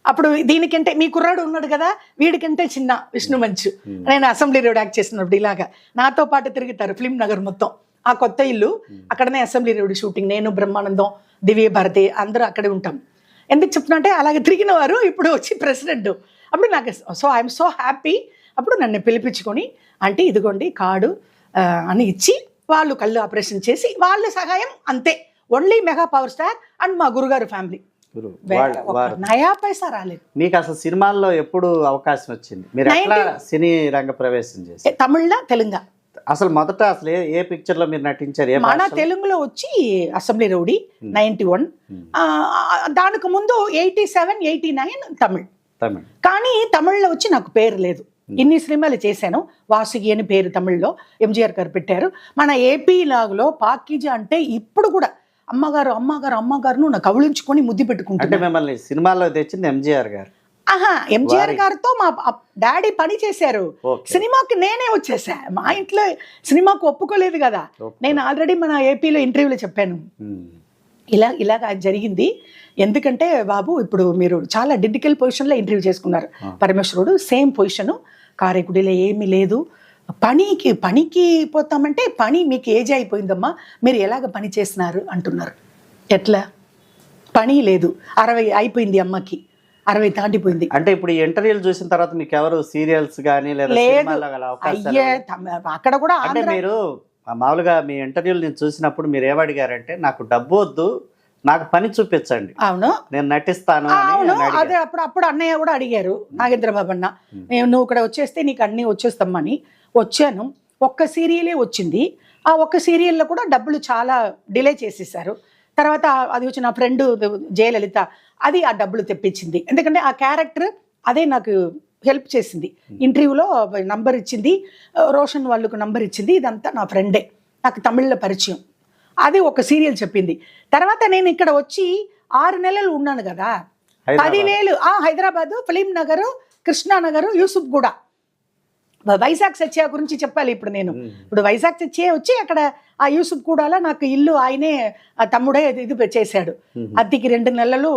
అప్పుడు, దీనికంటే మీ కుర్రాడు ఉన్నాడు కదా, వీడికంటే చిన్న విష్ణు మంచు. నేను అసెంబ్లీ రోడ్ యాక్ట్ చేసినప్పుడు ఇలాగా నాతో పాటు తిరుగుతారు ఫిల్మ్ నగర్ మొత్తం. ఆ కొత్త ఇల్లు అక్కడనే అసెంబ్లీ రోడ్ షూటింగ్. నేను, బ్రహ్మానందం, దివ్య భారతి అందరూ అక్కడే ఉంటాం. ఎందుకు చెప్తున్నా అలాగే తిరిగిన వారు ఇప్పుడు వచ్చి ప్రెసిడెంట్. అప్పుడు నాకు ఐఎమ్ సో హ్యాపీ. అప్పుడు నన్ను పిలిపించుకొని, అంటే ఇదిగోండి కార్డు అని ఇచ్చి, వాళ్ళు కళ్ళు ఆపరేషన్ చేసి వాళ్ళ సహాయం అంతే. Only mega power star and మా గురుగారు ఫ్యామిలీ. నయా పైసా రాలేదు. మీకు అసలు సినిమాల్లో ఎప్పుడు అవకాశం వచ్చింది? మీరు ఎట్లా సినీ రంగ ప్రవేశం చేసి? తమిళ, తెలుగు. అసలు మొదట అసలు ఏ పిక్చర్ లో మీరు నటించారు? మన తెలుగులో వచ్చి అసెంబ్లీ రౌడీ 91, దానికి ముందు 87, 89 తమిళ్. కానీ తమిళ్లో వచ్చి నాకు పేరు లేదు. ఇన్ని సినిమాలు చేశాను. వాసుకి అని పేరు తమిళ్లో ఎంజీఆర్ గారు పెట్టారు. మన ఏపీ లాగులో పాకీజ అంటే ఇప్పుడు కూడా అమ్మగారు నాకు కౌలించుకొని ముద్దు పెట్టుకుంటాను. అంటే మిమ్మల్ని సినిమాలో తెచ్చింది ఎంజీఆర్ గారు. ఎంజీఆర్ గారితో మా డాడీ పని చేశారు. సినిమాకి నేనే వచ్చేసా. మా ఇంట్లో సినిమాకు ఒప్పుకోలేదు కదా. నేను ఆల్రెడీ మన ఏపీలో ఇంటర్వ్యూలో చెప్పాను. ఇలాగ జరిగింది. ఎందుకంటే బాబు, ఇప్పుడు మీరు చాలా డిడికల్ పొజిషన్లో ఇంటర్వ్యూ చేసుకున్నారు. పరమేశ్వరుడు సేమ్ పొజిషను, కారైకుడిలో ఏమీ లేదు. పనికి పోతామంటే, పని మీకు ఏజ్ అయిపోయిందమ్మా, మీరు ఎలాగ పని చేస్తున్నారు అంటున్నారు. ఎట్లా పని లేదు, 60 అయిపోయింది అమ్మకి, 60 దాటిపోయింది. అంటే ఇప్పుడు ఈ ఇంటర్వ్యూలు చూసిన తర్వాత మీకు ఎవరు సీరియల్స్ కానీ లేదా అయ్యే అక్కడ కూడా అంటే మీరు మామూలుగా మీ ఇంటర్వ్యూలు నేను చూసినప్పుడు మీరు ఏమడిగారంటే, నాకు డబ్బు వద్దు, నాకు పని చూపించండి, అవును నేను నటిస్తాను. అవును, అదే అప్పుడు అన్నయ్య కూడా అడిగారు, నాగేంద్రబాబు అన్న, నువ్వు ఇక్కడ వచ్చేస్తే నీకు అన్నీ వచ్చేస్తామని. వచ్చాను, ఒక్క సీరియలే వచ్చింది. ఆ ఒక్క సీరియల్లో కూడా డబ్బులు చాలా డిలే చేసేసారు. తర్వాత అది వచ్చి నా ఫ్రెండ్ జయలలిత, అది ఆ డబ్బులు తెప్పించింది. ఎందుకంటే ఆ క్యారెక్టర్ అదే నాకు హెల్ప్ చేసింది. ఇంటర్వ్యూలో నంబర్ ఇచ్చింది, రోషన్ వాళ్ళకు నంబర్ ఇచ్చింది. ఇదంతా నా ఫ్రెండే, నాకు తమిళ్లో పరిచయం. అది ఒక సీరియల్ చెప్పింది. తర్వాత నేను ఇక్కడ వచ్చి 6 నెలలు ఉన్నాను కదా. 10,000 హైదరాబాదు, ఫిలిం నగరు, కృష్ణానగరు, యూసుఫ్ కూడా. వైజాగ్ సత్య గురించి చెప్పాలి ఇప్పుడు నేను. ఇప్పుడు వైజాగ్ సత్య వచ్చి అక్కడ ఆ యూసుఫ్ కూడాలో నాకు ఇల్లు ఆయనే, తమ్ముడే ఇది చేశాడు. అద్దెకి 2 నెలలు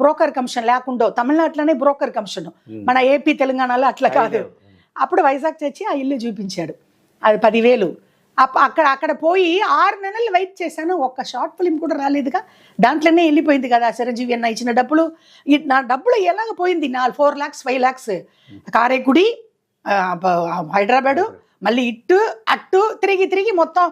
బ్రోకర్ కమిషన్ లేకుండా. తమిళనాడులోనే బ్రోకర్ కమిషన్, మన ఏపీ తెలంగాణలో అట్లా కాదు. అప్పుడు వైజాగ్ తెచ్చి ఆ ఇల్లు చూపించాడు. అది 10,000. అక్కడ అక్కడ పోయి 6 నెలలు వెయిట్ చేశాను, ఒక్క షార్ట్ ఫిల్మ్ కూడా రాలేదుగా. దాంట్లోనే వెళ్ళిపోయింది కదా చిరంజీవి అన్న ఇచ్చిన డబ్బులు. నా డబ్బులు ఎలాగ పోయింది? 4 lakhs 5 lakhs కారేకుడి, హైదరాబాదు, మళ్ళీ ఇట్టు అట్టు తిరిగి తిరిగి మొత్తం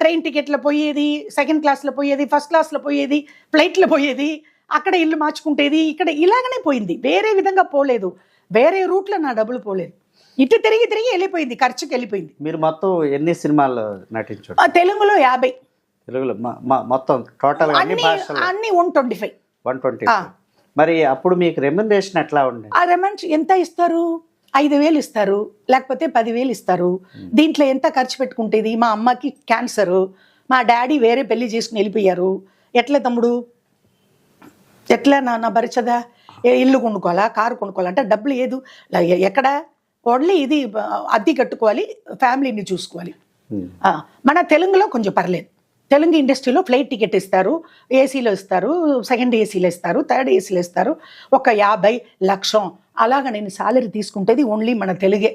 ట్రైన్ టికెట్లో పోయేది, సెకండ్ క్లాస్లో పోయేది, ఫస్ట్ క్లాస్లో పోయేది, ఫ్లైట్లో పోయేది, అక్కడ ఇల్లు మార్చుకుంటేది, ఇక్కడ ఇలాగనే పోయింది. వేరే విధంగా పోలేదు, వేరే రూట్లో నా డబ్బులు పోలేదు. ఇటు తిరిగి తిరిగి వెళ్ళిపోయింది, ఖర్చుకి వెళ్ళిపోయింది. మీరు మొత్తం ఎన్ని సినిమాల్లో నటించారు? తెలుగులో 50, తెలుగులో మొత్తం టోటల్ అన్ని భాషలు అన్ని 125. 120. మరి అప్పుడు మీకు రెమ్యునరేషన్ ఎట్లా ఉండే? ఆ రెమండ్స్ ఎంత ఇస్తారు? 5,000 ఇస్తారు, లేకపోతే 10,000 ఇస్తారు. దీంట్లో ఎంత ఖర్చు పెట్టుకుంటేది? మా అమ్మకి క్యాన్సరు, మా డాడీ వేరే పెళ్లి చేసుకుని వెళ్ళిపోయారు. ఎట్లా తమ్ముడు, ఎట్లా నా భరిచదా? ఇల్లు కొనుక్కోవాలా, కారు కొనుక్కోవాలా అంటే డబ్బులు ఏదు ఎక్కడ? ఓన్లీ ఇది అద్దె కట్టుకోవాలి, ఫ్యామిలీని చూసుకోవాలి. మన తెలుగులో కొంచెం పర్లేదు. తెలుగు ఇండస్ట్రీలో ఫ్లైట్ టికెట్ ఇస్తారు, ఏసీలో ఇస్తారు, సెకండ్ ఏసీలో ఇస్తారు, థర్డ్ ఏసీలో ఇస్తారు. ఒక 50 లక్షం అలాగా నేను సాలరీ తీసుకుంటేది ఓన్లీ మన తెలుగే.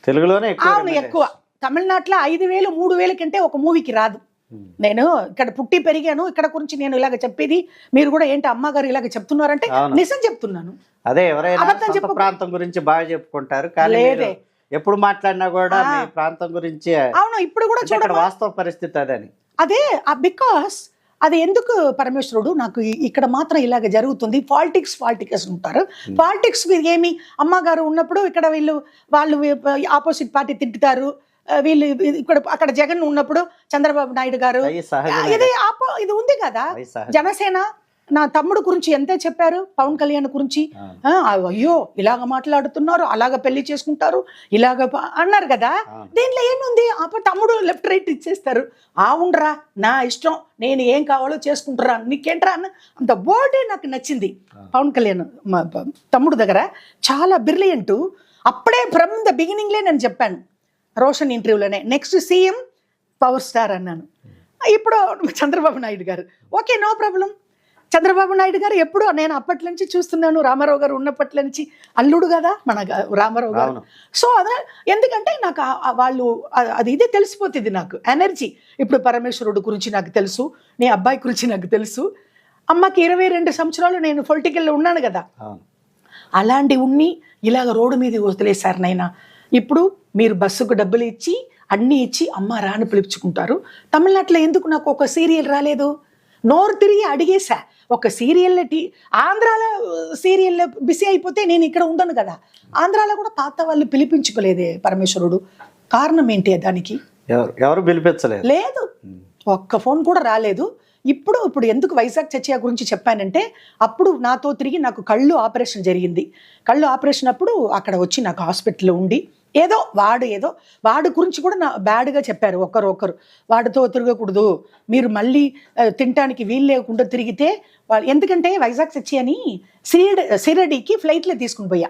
తెలుగులోనే అవును, ఎక్కువ. తమిళనాడులో 5,000 3,000 కంటే ఒక మూవీకి రాదు. నేను ఇక్కడ పుట్టి పెరిగాను, ఇక్కడ గురించి నేను ఇలాగ చెప్పేది మీరు కూడా ఏంటి అమ్మగారు ఇలాగ చెప్తున్నారంటే నిజం చెప్తున్నాను. అదే ఎవరైనా సొంత ప్రాంతం గురించి బాగా చెప్పుకుంటారు, కానీ ఎప్పుడు మాట్లాడినా కూడా మీ ప్రాంతం గురించి. అవును, ఇప్పుడు కూడా చూడండి వాస్తవ పరిస్థితి అదని. అదే బికాస్ అది ఎందుకు పరమేశ్వరుడు నాకు ఇక్కడ మాత్రం ఇలాగ జరుగుతుంది. పాలిటిక్స్ ఉంటారు. పాలిటిక్స్ ఏమి అమ్మగారు ఉన్నప్పుడు ఇక్కడ వాళ్ళు ఆపోజిట్ పార్టీ తిట్టుతారు, వీళ్ళు ఇక్కడ అక్కడ జగన్ ఉన్నప్పుడు చంద్రబాబు నాయుడు గారు, ఇది ఉంది కదా. జనసేన నా తమ్ముడు గురించి ఎంతే చెప్పారు, పవన్ కళ్యాణ్ గురించి. అయ్యో ఇలాగ మాట్లాడుతున్నారు, అలాగ పెళ్లి చేసుకుంటారు, ఇలాగ అన్నారు కదా. దీంట్లో ఏముంది? తమ్ముడు లెఫ్ట్ రైట్ ఇచ్చేస్తారు. ఉండరా నా ఇష్టం, నేను ఏం కావాలో చేసుకుంటారా, నీకేంట్రా అన్న అంత వర్డే నాకు నచ్చింది. పవన్ కళ్యాణ్ తమ్ముడు దగ్గర చాలా బ్రిలియంట్. అప్పుడే ఫ్రమ్ ద బిగినింగ్లే నేను చెప్పాను రోషన్ ఇంటర్వ్యూలోనే, నెక్స్ట్ సీఎం పవర్ స్టార్ అన్నాను. ఇప్పుడు Chandrababu Naidu garu okay, no problem. Chandrababu Naidu garu ఎప్పుడు నేను అప్పటి నుంచి చూస్తున్నాను, రామారావు గారు ఉన్నప్పటి నుంచి అల్లుడు కదా మన రామారావు గారు. సో అదే ఎందుకంటే నాకు వాళ్ళు అది ఇదే తెలిసిపోతుంది నాకు ఎనర్జీ. ఇప్పుడు పరమేశ్వరుడు గురించి నాకు తెలుసు, నీ అబ్బాయి గురించి నాకు తెలుసు. అమ్మకి 22 సంవత్సరాలు నేను పొలిటికల్లో ఉన్నాను కదా. అలాంటి ఉన్ని ఇలాగ రోడ్డు మీద వదిలేశారు నైనా. ఇప్పుడు మీరు బస్సుకు డబ్బులు ఇచ్చి అన్నీ ఇచ్చి అమ్మ రాని పిలుచుకుంటారు. తమిళనాడులో ఎందుకు నాకు ఒక సీరియల్ రాలేదు? నోరు తిరిగి అడిగేశా. ఒక సీరియల్ ఆంధ్రాలో సీరియల్లో బిజీ అయిపోతే నేను ఇక్కడ ఉండను కదా. ఆంధ్రాలో కూడా పాత వాళ్ళు పిలిపించుకోలేదే పరమేశ్వరుడు. కారణం ఏంటి దానికి? ఎవరు పిలిపించలేదు, లేదు, ఒక్క ఫోన్ కూడా రాలేదు. ఇప్పుడు ఎందుకు వైజాగ్ చర్చ గురించి చెప్పానంటే, అప్పుడు నాతో తిరిగి నాకు కళ్ళు ఆపరేషన్ జరిగింది. కళ్ళు ఆపరేషన్ అప్పుడు అక్కడ వచ్చి నాకు హాస్పిటల్లో ఉండి వాడు గురించి కూడా నా బ్యాడ్గా చెప్పారు ఒకరు. వాడితో తిరగకూడదు, మీరు మళ్ళీ తినటానికి వీలు లేకుండా తిరిగితే ఎందుకంటే వైజాగ్ చర్చి అని సిరడికి ఫ్లైట్లో తీసుకుని పోయా.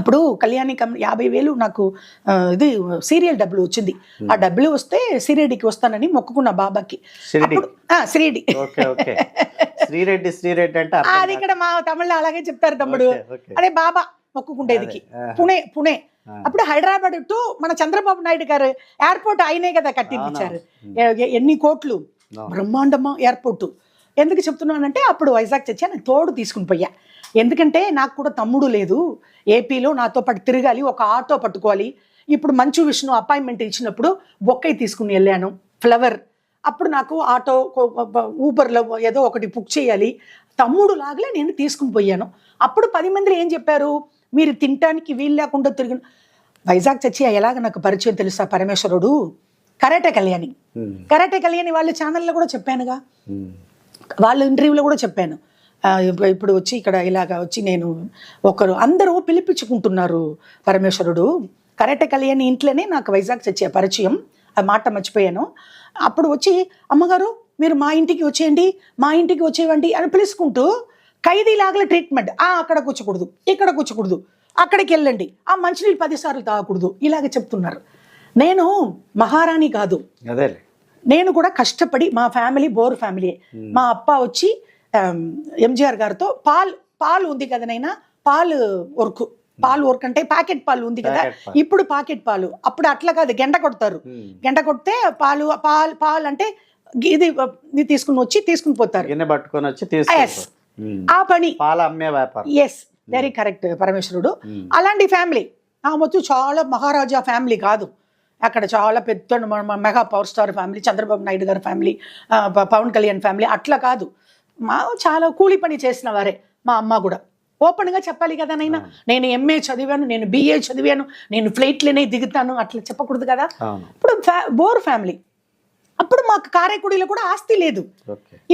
అప్పుడు కళ్యాణి 50,000 నాకు ఇది సీరియల్ డబ్బులు వచ్చింది. ఆ డబ్బులు వస్తే సిరిడికి వస్తానని మొక్కుకున్న బాబాకి. శ్రీరెడ్డి అంటే అది ఇక్కడ మా తమిళలో అలాగే చెప్తారు తమ్ముడు. అదే బాబా మొక్కుకుండేదికి పుణే. అప్పుడు హైదరాబాద్ టు మన చంద్రబాబు నాయుడు గారు ఎయిర్పోర్ట్ ఆయనే కదా కట్టించారు. ఎన్ని కోట్లు, బ్రహ్మాండమా ఎయిర్పోర్టు. ఎందుకు చెప్తున్నానంటే అప్పుడు వైజాగ్ చర్చి నాకు తోడు తీసుకుని పోయా. ఎందుకంటే నాకు కూడా తమ్ముడు లేదు, ఏపీలో నాతో పాటు తిరగాలి, ఒక ఆటో పట్టుకోవాలి. ఇప్పుడు మంచు విష్ణు అపాయింట్మెంట్ ఇచ్చినప్పుడు బొక్కై తీసుకుని వెళ్ళాను, ఫ్లవర్. అప్పుడు నాకు ఆటో ఊబర్లో ఏదో ఒకటి బుక్ చేయాలి, తమ్ముడు లాగలే నేను తీసుకుని పోయాను. అప్పుడు 10 మంది ఏం చెప్పారు, మీరు తినటానికి వీలు లేకుండా తిరిగిన వైజాగ్ చర్చి ఎలాగ నాకు పరిచయం తెలుసా పరమేశ్వరుడు? కరాటే కళ్యాణి వాళ్ళ ఛానల్లో కూడా చెప్పానుగా, వాళ్ళ ఇంటర్వ్యూలో కూడా చెప్పాను. ఇప్పుడు వచ్చి ఇక్కడ ఇలాగా వచ్చి నేను అందరూ పిలిపించుకుంటున్నారు పరమేశ్వరుడు. కరాటే కళ్యాణి ఇంట్లోనే నాకు వైజాగ్ చర్చి పరిచయం, ఆ మాట మర్చిపోయాను. అప్పుడు వచ్చి అమ్మగారు మీరు మా ఇంటికి వచ్చేయండి, మా ఇంటికి వచ్చేవండి అని పిలుచుకుంటూ ఖైదీలాగల ట్రీట్మెంట్. అక్కడ కూర్చోకూడదు, ఇక్కడ కూర్చోకూడదు, అక్కడికి వెళ్ళండి, ఆ మంచినీళ్ళు 10 సార్లు తాగకూడదు, ఇలాగ చెప్తున్నారు. నేను మహారాణి కాదు, నేను కూడా కష్టపడి, మా ఫ్యామిలీ బోర్ ఫ్యామిలీ. మా అప్ప వచ్చి ఎంజీఆర్ గారితో పాలు ఉంది కదనైనా, పాలు వర్క్ పాలు ఊరకంటే ప్యాకెట్ పాలు ఉంది కదా, ప్యాకెట్ పాలు. ఇప్పుడు ప్యాకెట్ పాలు. అప్పుడు అట్లా కాదు, గంట కొడతారు. గంట కొడితే పాలు అంటే ఇది తీసుకుని పోతారు. గిన్నె పట్టుకొని వచ్చి Yes. తీసుకుంటారు. ఆ పని. పాలు అమ్మే వ్యాపారం. ఎస్, వెరీ కరెక్ట్ పరమేశ్వరుడు. అలాంటి ఫ్యామిలీ మొత్తం చాలా మహారాజా ఫ్యామిలీ కాదు, అక్కడ చాలా పెద్ద mega power star family, Chandrababu Naidu గారి ఫ్యామిలీ, పవన్ కళ్యాణ్ ఫ్యామిలీ అట్లా కాదు. చాలా కూలి పని చేసిన వారే మా అమ్మ కూడా. ఓపెన్గా చెప్పాలి కదా నైనా, నేను ఎంఏ చదివాను, నేను బిఏ చదివాను, నేను ఫ్లైట్లోనే దిగుతాను అట్లా చెప్పకూడదు కదా. ఇప్పుడు బోర్ ఫ్యామిలీ. అప్పుడు మాకు కారైకుడిలో కూడా ఆస్తి లేదు.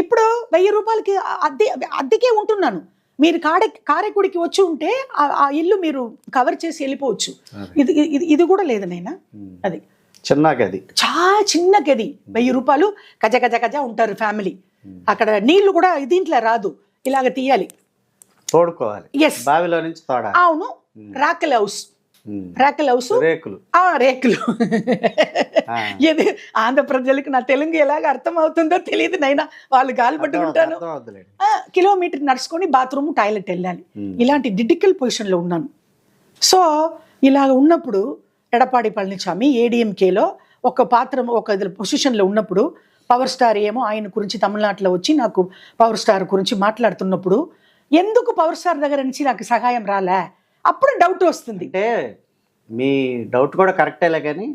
ఇప్పుడు 1000 రూపాయలకి అద్దెకే ఉంటున్నాను. మీరు కారైకుడికి వచ్చి ఉంటే ఆ ఇల్లు మీరు కవర్ చేసి వెళ్ళిపోవచ్చు. ఇది కూడా లేదు నైనా. అది చిన్న గది, చాలా చిన్న గది, 1000 రూపాయలు గజ గజ గజ ఉంటారు ఫ్యామిలీ. అక్కడ నీళ్లు కూడా దీంట్లో రాదు, ఇలాగ తీయాలి, తోడుకోవాలి. ఎస్, బావిలో నుంచి తోడాలి. అవును. రాకెల్ హౌస్, రాకెల్ హౌస్, రేకులు. రేకులు. ఇది ఆంధ్ర ప్రజలకు నా తెలుగు ఎలాగ అర్థం అవుతుందో తెలియదు నైనా, వాళ్ళు గాలి పట్టుకుంటాను. కిలోమీటర్ నడుచుకొని బాత్రూమ్ టాయిలెట్ వెళ్ళాలి. ఇలాంటి డిడికల్ పొజిషన్లో ఉన్నాను. సో ఇలాగ ఉన్నప్పుడు ఎడపాడి పళనిస్వామి ఏడీఎంకేలో ఒక పొజిషన్లో ఉన్నప్పుడు, పవర్ స్టార్ ఏమో ఆయన గురించి తమిళనాడులో వచ్చి నాకు పవర్ స్టార్ గురించి మాట్లాడుతున్నప్పుడు ఎందుకు పవర్ స్టార్ దగ్గర నుంచి నాకు సహాయం రాలే, అప్పుడు డౌట్ వస్తుంది. అంటే మీ డౌట్ కూడా కరెక్టేలే, కానీ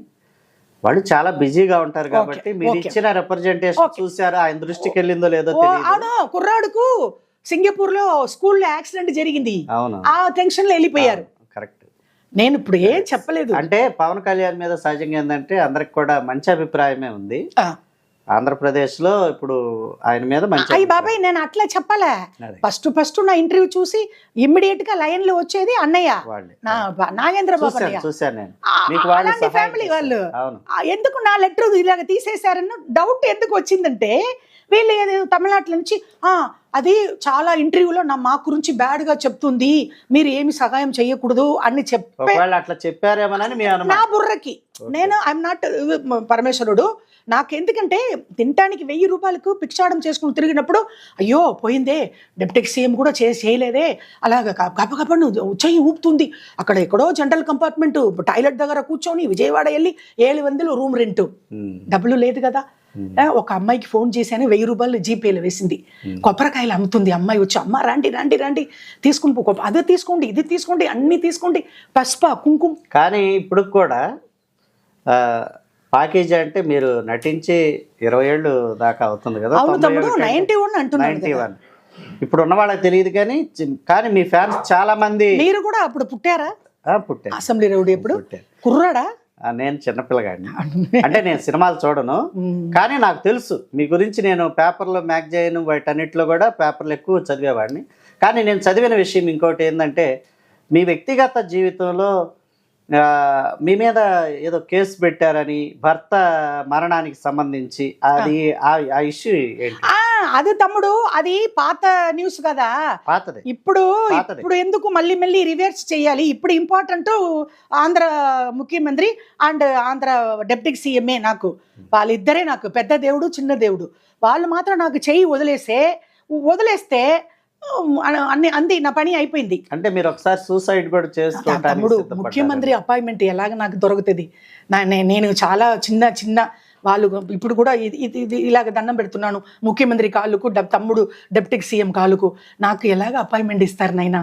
వాళ్ళు చాలా బిజీగా ఉంటారు కాబట్టి మీరు ఇచ్చిన రిప్రజెంటేషన్ చూసారా, ఆయన దృష్టికి వెళ్ళిందో లేదో తెలియదు. అవును, కుర్రాడుకు సింగపూర్ లో స్కూల్లో యాక్సిడెంట్ జరిగింది, ఆ టెన్షన్ లో వెళ్ళిపోయారు. కరెక్ట్. నేను ఇప్పుడు ఏం చెప్పలేదు. అంటే పవన్ కళ్యాణ్ మీద సహజంగా ఏంటంటే అందరికి కూడా మంచి అభిప్రాయమే ఉంది. ఆంధ్రప్రదేశ్ లో ఇప్పుడు ఆయన మీద మంచి. అయ్యి బాబాయ్, నేను అట్లా చెప్పలే. ఫస్ట్ నా ఇంటర్వ్యూ చూసి ఇమ్మీడియట్ గా లైన్ లో వచ్చేది అన్నయ్య, నాగేంద్ర బాబు అన్నయ్య. చూశాను నేను. అలాంటి ఫ్యామిలీ వాళ్ళు. ఎందుకు నా లెటర్ ఇలాగ తీసేశారన్న డౌట్ ఎందుకు వచ్చిందంటే, వీళ్ళు తమిళనాడు నుంచి అది చాలా ఇంటర్వ్యూలో మా గురించి బ్యాడ్ గా చెప్తుంది, మీరు ఏమి సహాయం చేయకూడదు అని అట్లా చెప్పారేమోనని నా బుర్రకి. నేను ఐఎమ్ నాట్ పరమేశ్వరుడు. నాకు ఎందుకంటే తినటానికి 1000 రూపాయలకు పిక్షాడం చేసుకుని తిరిగినప్పుడు అయ్యో పోయిందే, డిప్యూటీ సీఎం కూడా చేయలేదే, అలాగ గబగబను చెయ్యి ఊపుతుంది. అక్కడ ఎక్కడో జనరల్ కంపార్ట్మెంట్ టాయిలెట్ దగ్గర కూర్చొని విజయవాడ వెళ్ళి 700 రూమ్ రెంట్, డబ్బులు లేదు కదా. ఒక అమ్మాయికి ఫోన్ చేశాను, 1000 రూపాయలు జీపేలో వేసింది. కొబ్బరికాయలు అమ్ముతుంది అమ్మాయి వచ్చి, అమ్మ రండి రండి రండి తీసుకుని పో, అదే తీసుకోండి ఇది తీసుకోండి అన్ని తీసుకోండి, పసుపు కుంకుమ. కానీ ఇప్పుడు కూడా ప్యాకేజ్ అంటే మీరు నటించి 20 ఏళ్ళు దాకా అవుతుంది కదా. 91 అంటున్నాను. ఇప్పుడు ఉన్న వాళ్ళకి తెలియదు కానీ మీ ఫ్యాన్స్ చాలా మంది. మీరు కూడా అప్పుడు పుట్టారా? పుట్టారు. అసెంబ్లీ రౌడీ ఎప్పుడు కుర్రాడా? నేను చిన్నపిల్లగాడిని. అంటే నేను సినిమాలు చూడను, కానీ నాకు తెలుసు మీ గురించి. నేను పేపర్లో మ్యాగజైన్ వాటన్నిటిలో కూడా పేపర్లు ఎక్కువ చదివేవాడిని. కానీ నేను చదివిన విషయం ఇంకోటి ఏంటంటే, మీ వ్యక్తిగత జీవితంలో మీ మీద ఏదో కేసు పెట్టారని, భర్త మరణానికి సంబంధించి. అది ఆ ఇష్యూ ఏంటి? అది తమ్ముడు, అది పాత న్యూస్ కదా. పాతది. ఇప్పుడు ఎందుకు మళ్ళీ రివర్స్ చేయాలి? ఇప్పుడు ఇంపార్టెంట్ ఆంధ్ర ముఖ్యమంత్రి అండ్ ఆంధ్ర డిప్యూటీ సీఎంఏ. నాకు వాళ్ళిద్దరే నాకు పెద్ద దేవుడు చిన్న దేవుడు. వాళ్ళు మాత్రం నాకు చెయ్యి వదిలేస్తే అంది నా పని అయిపోయింది. అంటే మీరు ఒకసారి సూసైడ్ కూడా చేసుకోవడానికి తమ్ముడు, ముఖ్యమంత్రి అపాయింట్మెంట్ ఎలాగ నాకు దొరుకుతుంది? నేను చాలా చిన్న వాళ్ళు ఇప్పుడు కూడా ఇది ఇలాగ దండం పెడుతున్నాను ముఖ్యమంత్రి కాళ్ళకు, తమ్ముడు డిప్యూటీ సీఎం కాళ్ళకు. నాకు ఎలాగ అపాయింట్మెంట్ ఇస్తారు నాయనా?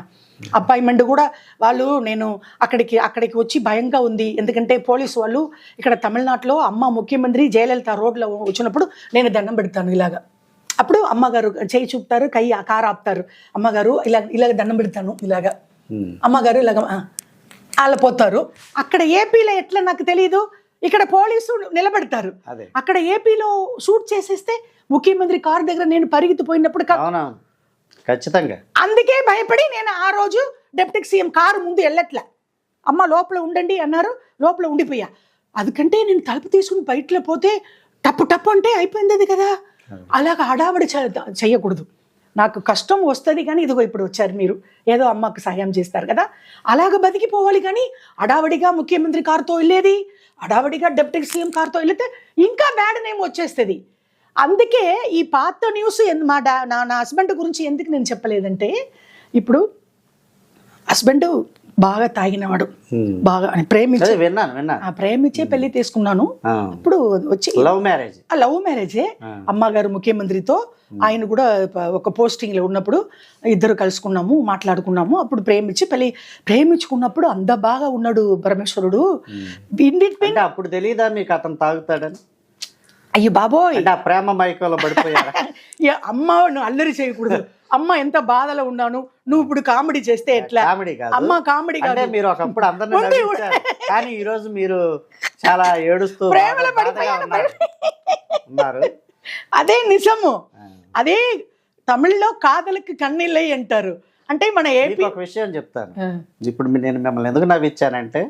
అపాయింట్మెంట్ కూడా వాళ్ళు, నేను అక్కడికి వచ్చి భయంగా ఉంది. ఎందుకంటే పోలీసు వాళ్ళు ఇక్కడ తమిళనాడులో అమ్మ ముఖ్యమంత్రి జయలలిత రోడ్లో వచ్చినప్పుడు నేను దండం పెడతాను ఇలాగా. అప్పుడు అమ్మగారు చేయి చూపుతారు, కారు ఆపుతారు. అమ్మగారు ఇలాగ దండం పెడతాను ఇలాగా, అమ్మగారు ఇలాగ అలా పోతారు. అక్కడ ఏపీలో ఎట్లా నాకు తెలియదు, ఇక్కడ పోలీసు నిలబెడతారు. అక్కడ ఏపీలో షూట్ చేసేస్తే ముఖ్యమంత్రి కారు దగ్గర నేను పరిగెత్తిపోయినప్పుడు ఖచ్చితంగా. అందుకే భయపడి నేను ఆ రోజు డిప్యూటీ సీఎం కారు ముందు వెళ్ళట్లే. అమ్మ లోపల ఉండండి అన్నారు, లోపల ఉండిపోయా. అందుకంటే నేను తలుపు తీసుకుని బయటలో పోతే టప్పు అంటే అయిపోయింది అది కదా. అలాగ హడావడి చెయ్యకూడదు. నాకు కష్టం వస్తుంది కానీ ఇదిగో ఇప్పుడు వచ్చారు మీరు, ఏదో అమ్మకు సహాయం చేస్తారు కదా, అలాగ బతికిపోవాలి. కానీ హడావడిగా ముఖ్యమంత్రి కారుతో వెళ్ళేది, హడావడిగా డిప్యూటీ సీఎం కారుతో వెళితే ఇంకా బ్యాడ్ నేమ్ వచ్చేస్తుంది. అందుకే ఈ పాత న్యూస్ నా హస్బెండ్ గురించి ఎందుకు నేను చెప్పలేదంటే, ఇప్పుడు హస్బెండ్ బాగా తాగినవాడు, ఉమ్. బాగా ప్రేమించి అదే విన్నాను ప్రేమించే పెళ్లి తీసుకున్నాను. ఆ. ఇప్పుడు వచ్చి లవ్ మ్యారేజ్. ఆ లవ్ మ్యారేజే. అమ్మగారు ముఖ్యమంత్రితో, ఆయన కూడా ఒక పోస్టింగ్ లో ఉన్నప్పుడు ఇద్దరు కలుసుకున్నాము, మాట్లాడుకున్నాము. అప్పుడు ప్రేమించుకున్నప్పుడు అంత బాగా ఉన్నాడు పరమేశ్వరుడు. అంటే అప్పుడు తెలియదా మీకు అతను తాగుతాడని? అయ్యో బాబోయ్, అంటే ఆ ప్రేమ మైకంలో పడిపోయారా? అమ్మ నువ్వు అల్లరి చేయకూడదు, అమ్మ ఎంత బాధలో ఉన్నాను, నువ్వు ఇప్పుడు కామెడీ చేస్తే ఎట్లా? కామెడీ కాదు, అమ్మ కామెడీ అంటే కాదు. మీరు ఒకప్పుడు అందరిని నవ్వించారు. కానీ ఈ రోజు మీరు చాలా ఏడుస్తూ ప్రేమలో బాధగా పడిపోయాను. ఉన్నారు. అదే నిజము. అదే తమిళ్లో కాదలకి కన్నీళ్ళై అంటారు. అంటే మన ఏపీ మీకు ఒక విషయం చెప్తాను. ఇప్పుడు నేను మిమ్మల్ని ఎందుకు నవ్వించానంటే,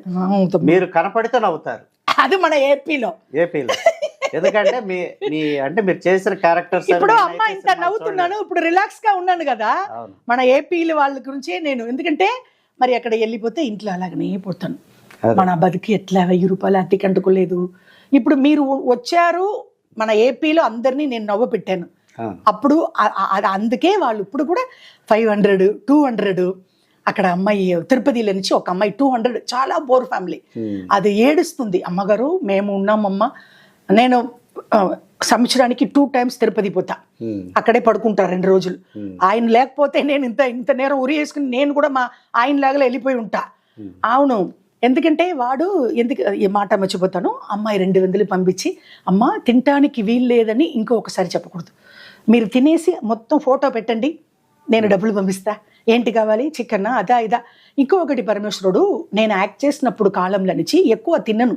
మీరు కనపడితే నవ్వుతారు. అది మన ఏపీలో. ఎందుకంటే అంటే మీరు చేసిన క్యారెక్టర్స్. ఇప్పుడు అమ్మ ఇంత నవ్వుతున్నాను, ఇప్పుడు రిలాక్స్ గా ఉన్నాను కదా. మన ఏపీల వాళ్ళ గురించే నేను, ఎందుకంటే మరి అక్కడ వెళ్ళిపోతే ఇంట్లో అలాగనే పోతాను. మన బతికి ఎట్లా 1000 రూపాయలు అద్దెకి అంటుకోలేదు. ఇప్పుడు మీరు వచ్చారు మన ఏపీలో, అందరినీ నేను నవ్వు పెట్టాను. అప్పుడు అందుకే వాళ్ళు ఇప్పుడు కూడా 500, 200. అక్కడ అమ్మాయి తిరుపతిలో నుంచి ఒక అమ్మాయి 200, చాలా పోర్ ఫ్యామిలీ. అది ఏడుస్తుంది, అమ్మగారు మేము ఉన్నామమ్మ, నేను సంవత్సరానికి 2 times తిరుపతి పోతా, అక్కడే పడుకుంటా 2 రోజులు. ఆయన లేకపోతే నేను ఇంత నేరం ఉరి వేసుకుని నేను కూడా మా ఆయన లాగా వెళ్ళిపోయి ఉంటా. అవును, ఎందుకంటే వాడు ఈ మాట మర్చిపోతాను. అమ్మాయి 200 పంపించి, అమ్మ తినటానికి వీలు లేదని ఇంకొకసారి చెప్పకూడదు, మీరు తినేసి మొత్తం ఫోటో పెట్టండి, నేను డబ్బులు పంపిస్తా, ఏంటి కావాలి, చికెన్ అదా ఇదా. ఇంకొకటి పరమేశ్వరుడు, నేను యాక్ట్ చేసినప్పుడు కాలంలో నుంచి ఎక్కువ తిన్నను.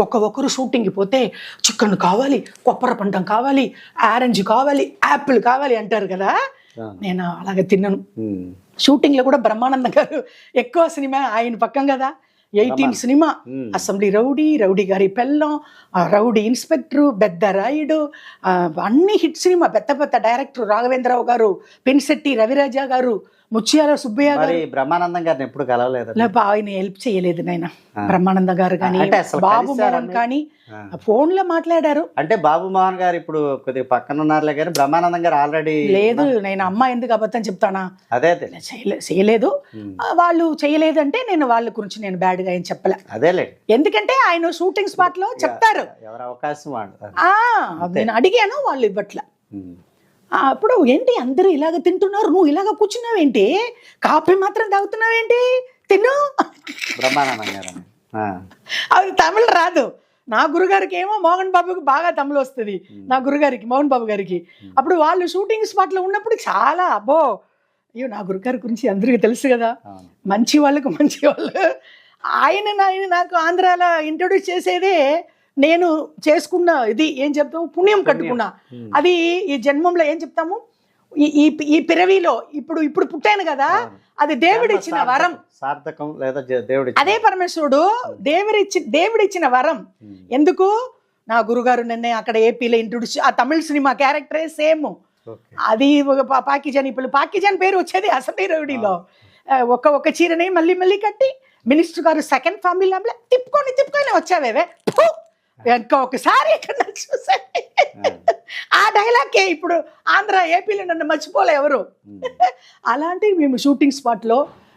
ఒక్కరు షూటింగ్కి పోతే చికెన్ కావాలి, కొప్పర పంటం కావాలి, ఆరెంజ్ కావాలి, యాపిల్ కావాలి అంటారు కదా. నేను అలాగే తిన్నాను. షూటింగ్లో కూడా బ్రహ్మానందం గారు ఎక్కువ సినిమా ఆయన పక్కం కదా. 18 సినిమా, అసెంబ్లీ రౌడీ గారి పెళ్ళం, రౌడీ ఇన్స్పెక్టరు, పెద్ద రాయుడు, అన్ని హిట్ సినిమా. పెద్ద డైరెక్టర్ రాఘవేంద్రరావు గారు, పెన్శెట్టి రవిరాజా గారు, ముత్యాల సుబ్బయ్య గారు. బ్రహ్మానందం గారిని ఎప్పుడు కలవలేదు? ఆయన హెల్ప్ చేయలేదు నాయన. బ్రహ్మానంద గారు కానీ బాబు మోహన్ కానీ ఫోన్ లో మాట్లాడారు. అంటే బాబు మోహన్ గారు ఇప్పుడు కొద్దిగా పక్కన ఉన్నారులే, కానీ బ్రహ్మానందం గారు ఆల్రెడీ లేదు. నేను అమ్మ ఎందుకు అబద్ధం చెప్తానా? అదే చేయలేదు. వాళ్ళు చేయలేదంటే నేను వాళ్ళ గురించి నేను బ్యాడ్ గా ఏం చెప్పలే. అదేలే, ఎందుకంటే ఆయన షూటింగ్ స్పాట్ లో చెప్తారు. ఎవరు అవకాశం నేను అడిగాను, వాళ్ళు ఇవ్వట్ల. అప్పుడు ఏంటి అందరూ ఇలాగ తింటున్నారు, నువ్వు ఇలాగ కూర్చున్నావేంటి, కాఫీ మాత్రం తాగుతున్నావేంటి, తిను. బ్రహ్మానందం గారు అది తమిళ రాదు. నా గురుగారికి ఏమో మోహన్ బాబుకి బాగా తమిళ వస్తుంది, నా గురుగారికి మోహన్ బాబు గారికి. అప్పుడు వాళ్ళు షూటింగ్ స్పాట్ లో ఉన్నప్పుడు చాలా అబ్బో, అయ్యో నా గురుగారి గురించి అందరికీ తెలుసు కదా, మంచి వాళ్ళకు మంచి వాళ్ళు. ఆయన నాకు ఆంధ్రాలో ఇంట్రొడ్యూస్ చేసేదే నేను చేసుకున్న ఇది ఏం చెప్తాము, పుణ్యం కట్టుకున్నా. అది ఈ జన్మంలో ఏం చెప్తాము, ఈ పిరవిలో ఇప్పుడు పుట్టాను కదా, అది దేవుడిచ్చిన వరం, సార్థకం లేదా దేవుడి. అదే పరమేశ్వరుడు దేవుడిచ్చిన వరం. ఎందుకు, నా గురుగారు నిన్నే అక్కడ ఏపీలో ఇంట్రొడ్యూస్, ఆ తమిళ సినిమా క్యారెక్టరే సేమ్. అది పాకిజాన్ పేరు వచ్చేది అసెంబ్లీ రౌడీలో. ఒక చీరని మళ్ళీ కట్టి మినిస్టర్ గారు సెకండ్ ఫ్యామిలీ తిప్పుకొని వచ్చావేవే, ఇంకా ఒకసారి ఎక్కడ చూసా. ఆ డైలాగే ఇప్పుడు ఆంధ్ర ఏపీలో నన్ను మర్చిపోలే ఎవరు. అలాంటి మేము షూటింగ్ స్పాట్లో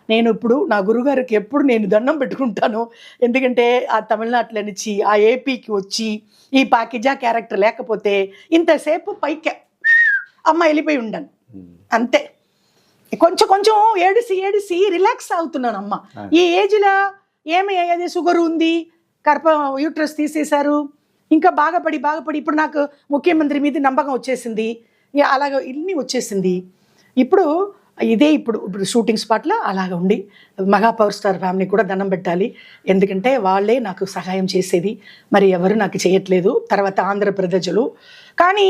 నేను ఇప్పుడు నా గురుగారికి ఎప్పుడు నేను దండం పెట్టుకుంటాను. ఎందుకంటే ఆ తమిళనాడులో నుంచి ఆ ఏపీకి వచ్చి ఈ పాకిజా క్యారెక్టర్ లేకపోతే ఇంతసేపు పైకి అమ్మ వెళ్ళిపోయి ఉండాను అంతే. కొంచెం ఏడిసి రిలాక్స్ అవుతున్నాను. అమ్మ ఈ ఏజ్లో ఏమి అయ్యేది, షుగర్ ఉంది, యూట్రస్ తీసేశారు, ఇంకా బాగా పడి ఇప్పుడు నాకు ముఖ్యమంత్రి మీద నమ్మకం వచ్చేసింది, అలాగ ఇన్ని వచ్చేసింది. ఇప్పుడు ఇప్పుడు షూటింగ్ స్పాట్లో అలాగ ఉండి మెగా పవర్ స్టార్ ఫ్యామిలీ కూడా దండం పెట్టాలి. ఎందుకంటే వాళ్ళే నాకు సహాయం చేసేది, మరి ఎవరు నాకు చేయట్లేదు. తర్వాత ఆంధ్రప్రదేశ్లు. కానీ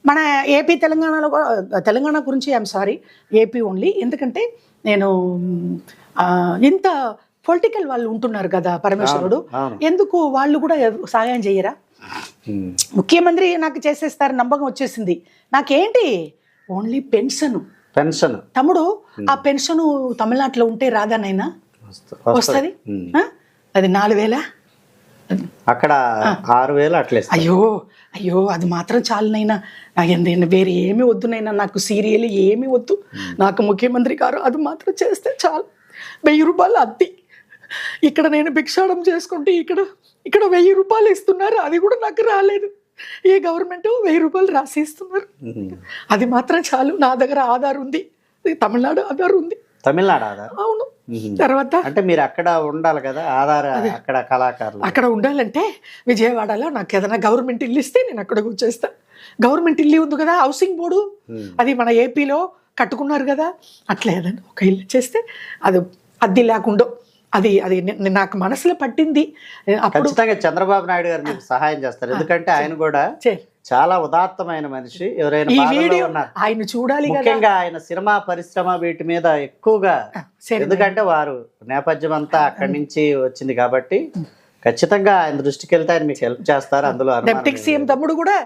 మన ఏపీ తెలంగాణ గురించి ఐఎమ్ సారీ, ఏపీ ఓన్లీ. ఎందుకంటే నేను ఇంత పొలిటికల్ వాళ్ళు ఉంటున్నారు కదా పరమేశ్వరుడు, ఎందుకు వాళ్ళు కూడా సహాయం చేయరా? ముఖ్యమంత్రి నాకు చేసేస్తారు, నమ్మకం వచ్చేసింది. నాకేంటి ఓన్లీ పెన్షన్. తమ్ముడు ఆ పెన్షన్ తమిళనాడులో ఉంటే రాదానైనా వస్తుంది. అది 4,000, అక్కడ 6,000 అట్లే. అయ్యో అది మాత్రం చాలునైనా, నాకు వేరే ఏమి వద్దునైనా, నాకు సీరియల్ ఏమి వద్దు, నాకు ముఖ్యమంత్రి గారు అది మాత్రం చేస్తే చాలు. 1000 రూపాయలు అద్దె. ఇక్కడ నేను భిక్షాటం చేసుకుంటే ఇక్కడ 1000 రూపాయలు ఇస్తున్నారు, అది కూడా నాకు రాలేదు. ఏ గవర్నమెంట్ 1000 రూపాయలు రాసి ఇస్తున్నారు, అది మాత్రం చాలు. నా దగ్గర ఆధార్ ఉంది, తమిళనాడు ఆధార్ ఉంది. తమిళనాడు ఆధార్? అవును. తర్వాత అంటే మీరు అక్కడ ఉండాలి కదా ఆధార్, అక్కడ కళాకారులు అక్కడ ఉండాలంటే విజయవాడలో నాకు ఏదైనా గవర్నమెంట్ ఇల్లు ఇస్తే నేను అక్కడ వచ్చేస్తా. గవర్నమెంట్ ఇల్లు ఉంది కదా, హౌసింగ్ బోర్డు, అది మన ఏపీలో కట్టుకున్నారు కదా, అట్లా ఏదైనా ఒక ఇల్లు చేస్తే అది అద్దె లేకుండా, అది నాకు మనసులో పట్టింది. అప్పుడు ఖచ్చితంగా చంద్రబాబు నాయుడు గారు మీకు సహాయం చేస్తారు, ఎందుకంటే ఆయన కూడా చాలా ఉదాత్తమైన మనిషి. ఎవరైనా ఈ బాధల్లో వీడియో ఉన్నారు, ఆయన చూడాలి కదా. ముఖ్యంగా ఆయన సినిమా పరిశ్రమ వీటి మీద ఎక్కువగా, ఎందుకంటే వారు నేపథ్యం అంతా అక్కడి నుంచి వచ్చింది కాబట్టి ఖచ్చితంగా ఆయన దృష్టికి వెళ్తే ఆయన మీకు హెల్ప్ చేస్తారు. అందులో డిప్యూటీ సీఎం తమ్ముడు కూడా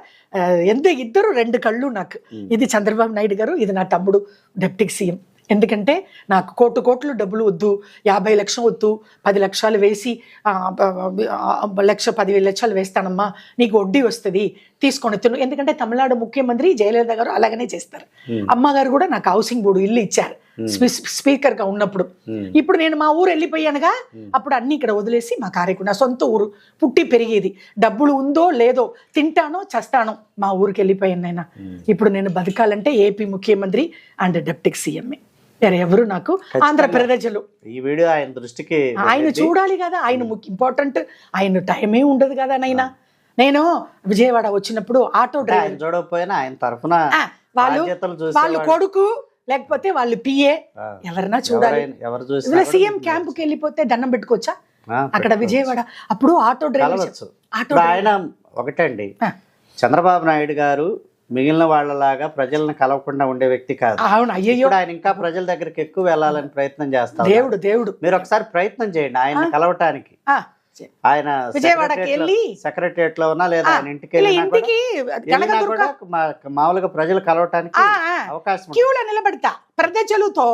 ఇద్దరు 2 కళ్ళు నాకు. ఇది చంద్రబాబు నాయుడు గారు, ఇది నా తమ్ముడు డిప్యూటీ సీఎం. ఎందుకంటే నాకు కోట్లు డబ్బులు వద్దు, 50 లక్షలు వద్దు, 10 లక్షలు వేసి 10 లక్షలు వేస్తానమ్మా, నీకు వడ్డీ వస్తుంది, తీసుకొని తిను. ఎందుకంటే తమిళనాడు ముఖ్యమంత్రి జయలలిత గారు అలాగనే చేస్తారు. అమ్మగారు కూడా నాకు హౌసింగ్ బోర్డు ఇల్లు ఇచ్చారు స్పీకర్ గా ఉన్నప్పుడు. ఇప్పుడు నేను మా ఊరు వెళ్ళిపోయానుగా, అప్పుడు అన్ని ఇక్కడ వదిలేసి మా కార్యక్రమం, నా సొంత ఊరు, పుట్టి పెరిగేది, డబ్బులు ఉందో లేదో, తింటానో చస్తానో, మా ఊరికి వెళ్ళిపోయాను నాయన. ఇప్పుడు నేను బతకాలంటే ఏపీ ముఖ్యమంత్రి అండ్ డిప్యూటీ సీఎం, వేరే ఎవరు నాకు. ఆంధ్ర ప్రజలు ఈ వీడియో ఆయన దృష్టికి ఆయన చూడాలి కదా, ఆయన ఇంపార్టెంట్, ఆయన టైమే ఉండదు కదా నైనా. నేను విజయవాడ వచ్చినప్పుడు ఆటో డ్రైవర్ చూడకపోయినా ఆయన తరఫున వాళ్ళు కొడుకు లేకపోతే వాళ్ళు పిఏ ఎవరైనా చూడాలి. సీఎం క్యాంపుకి వెళ్ళిపోతే దండం పెట్టుకోవచ్చా అక్కడ విజయవాడ? అప్పుడు ఆటో డ్రైవర్ ఆయన ఒకటండి, చంద్రబాబు నాయుడు గారు మిగిలిన వాళ్ళలాగా ప్రజలను కలవకుండా ఉండే వ్యక్తి కాదు. అవును, అయ్యో, ఆయన ఇంకా ప్రజల దగ్గరికి ఎక్కువ వెళ్ళాలని ప్రయత్నం చేస్తారు. దేవుడు మీరు ఒకసారి ప్రయత్నం చేయండి ఆయన కలవటానికి. ఆయన విజయవాడకి వెళ్ళి సెక్రటరియట్ లో ఉన్నా లేదా ఆయన ఇంటికి కూడా మామూలుగా ప్రజలు కలవటానికి అవకాశం, క్యూలో నిలబడతా ప్రజలతో.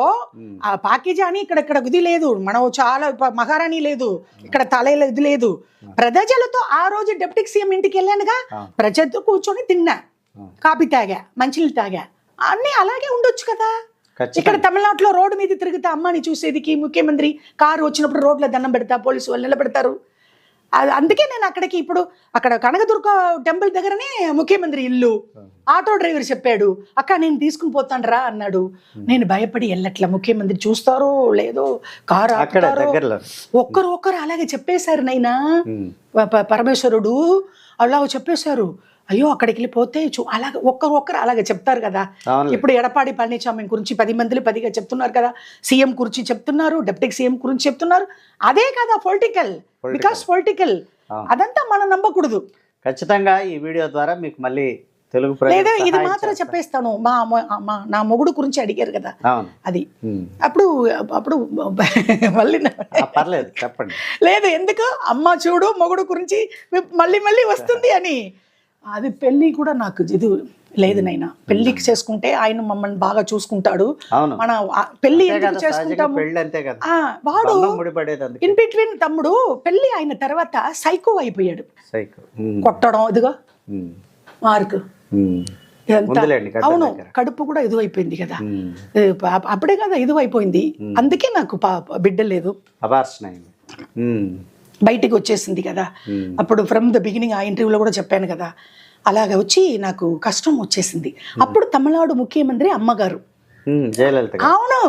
పాకిజా అని ఇక్కడ ఇది లేదు, మనం చాలా మహారాణి లేదు, ఇక్కడ తల ఇది లేదు. ప్రజలతో ఆ రోజు డిప్యూటీ సీఎం ఇంటికి వెళ్ళానుగా, ప్రజలతో కూర్చొని తిన్నా, కాఫీ తాగా, మంచినీళ్ళు తాగా, అన్ని అలాగే ఉండొచ్చు కదా. ఇక్కడ తమిళనాడులో రోడ్డు మీద తిరుగుతా అమ్మని చూసేదికి ముఖ్యమంత్రి కారు వచ్చినప్పుడు రోడ్లో దండం పెడతా, పోలీసు వాళ్ళు నిలబెడతారు. అందుకే నేను అక్కడికి ఇప్పుడు అక్కడ కనకదుర్గ టెంపుల్ దగ్గరనే ముఖ్యమంత్రి ఇల్లు. ఆటో డ్రైవర్ చెప్పాడు, అక్క నేను తీసుకుని పోతాను రా అన్నాడు. నేను భయపడి వెళ్ళట్లా, ముఖ్యమంత్రి చూస్తారో లేదో, కారు ఒక్కరు అలాగే చెప్పేశారు నైనా. పరమేశ్వరుడు అలా చెప్పేశారు. అయ్యో అక్కడికి వెళ్ళిపోతే అలాగే ఒక్కరు అలాగే చెప్తారు కదా. ఇప్పుడు ఎడపాడి పళనిస్వామి గురించి 10 మందిలో 10గా చెప్తున్నారు కదా, సీఎం గురించి చెప్తున్నారు, డిప్యూటీ సీఎం గురించి చెప్తున్నారు. అదే కదా పొలిటికల్, బికాస్ పొలిటికల్, అదంతా మనం నమ్మకూడదు. ఖచ్చితంగా ఈ వీడియో ద్వారా మీకు మళ్ళీ తెలుగు లేదా ఇది మాత్రం చెప్పేస్తాను. నా మొగుడు గురించి అడిగారు కదా, అది అప్పుడు మళ్ళీ పర్లేదు చెప్పండి. లేదు ఎందుకు అమ్మ చూడు మొగుడు గురించి మళ్ళీ వస్తుంది అని. అది పెళ్లి కూడా నాకు ఇది లేదు నైనా. పెళ్లికి చేసుకుంటే ఆయన మమ్మల్ని బాగా చూసుకుంటాడు. మన పెళ్లి ఎందుకు చేసుకుంటాము, వాడు ఇన్ బిట్వీన్ తమ్ముడు పెళ్లి అయిన తర్వాత సైకో అయిపోయాడు, కొట్టడం ఇదిగో మార్క్. అవును, కడుపు కూడా ఇది అయిపోయింది కదా, అప్పుడే కదా ఇది అయిపోయింది. అందుకే నాకు బిడ్డ లేదు, బయటికి వచ్చేసింది కదా. అప్పుడు ఫ్రమ్ ద బిగినింగ్ ఆ ఇంటర్వ్యూలో కూడా చెప్పాను కదా, అలాగ వచ్చి నాకు కష్టం వచ్చేసింది. అప్పుడు తమిళనాడు ముఖ్యమంత్రి అమ్మగారు, అవును,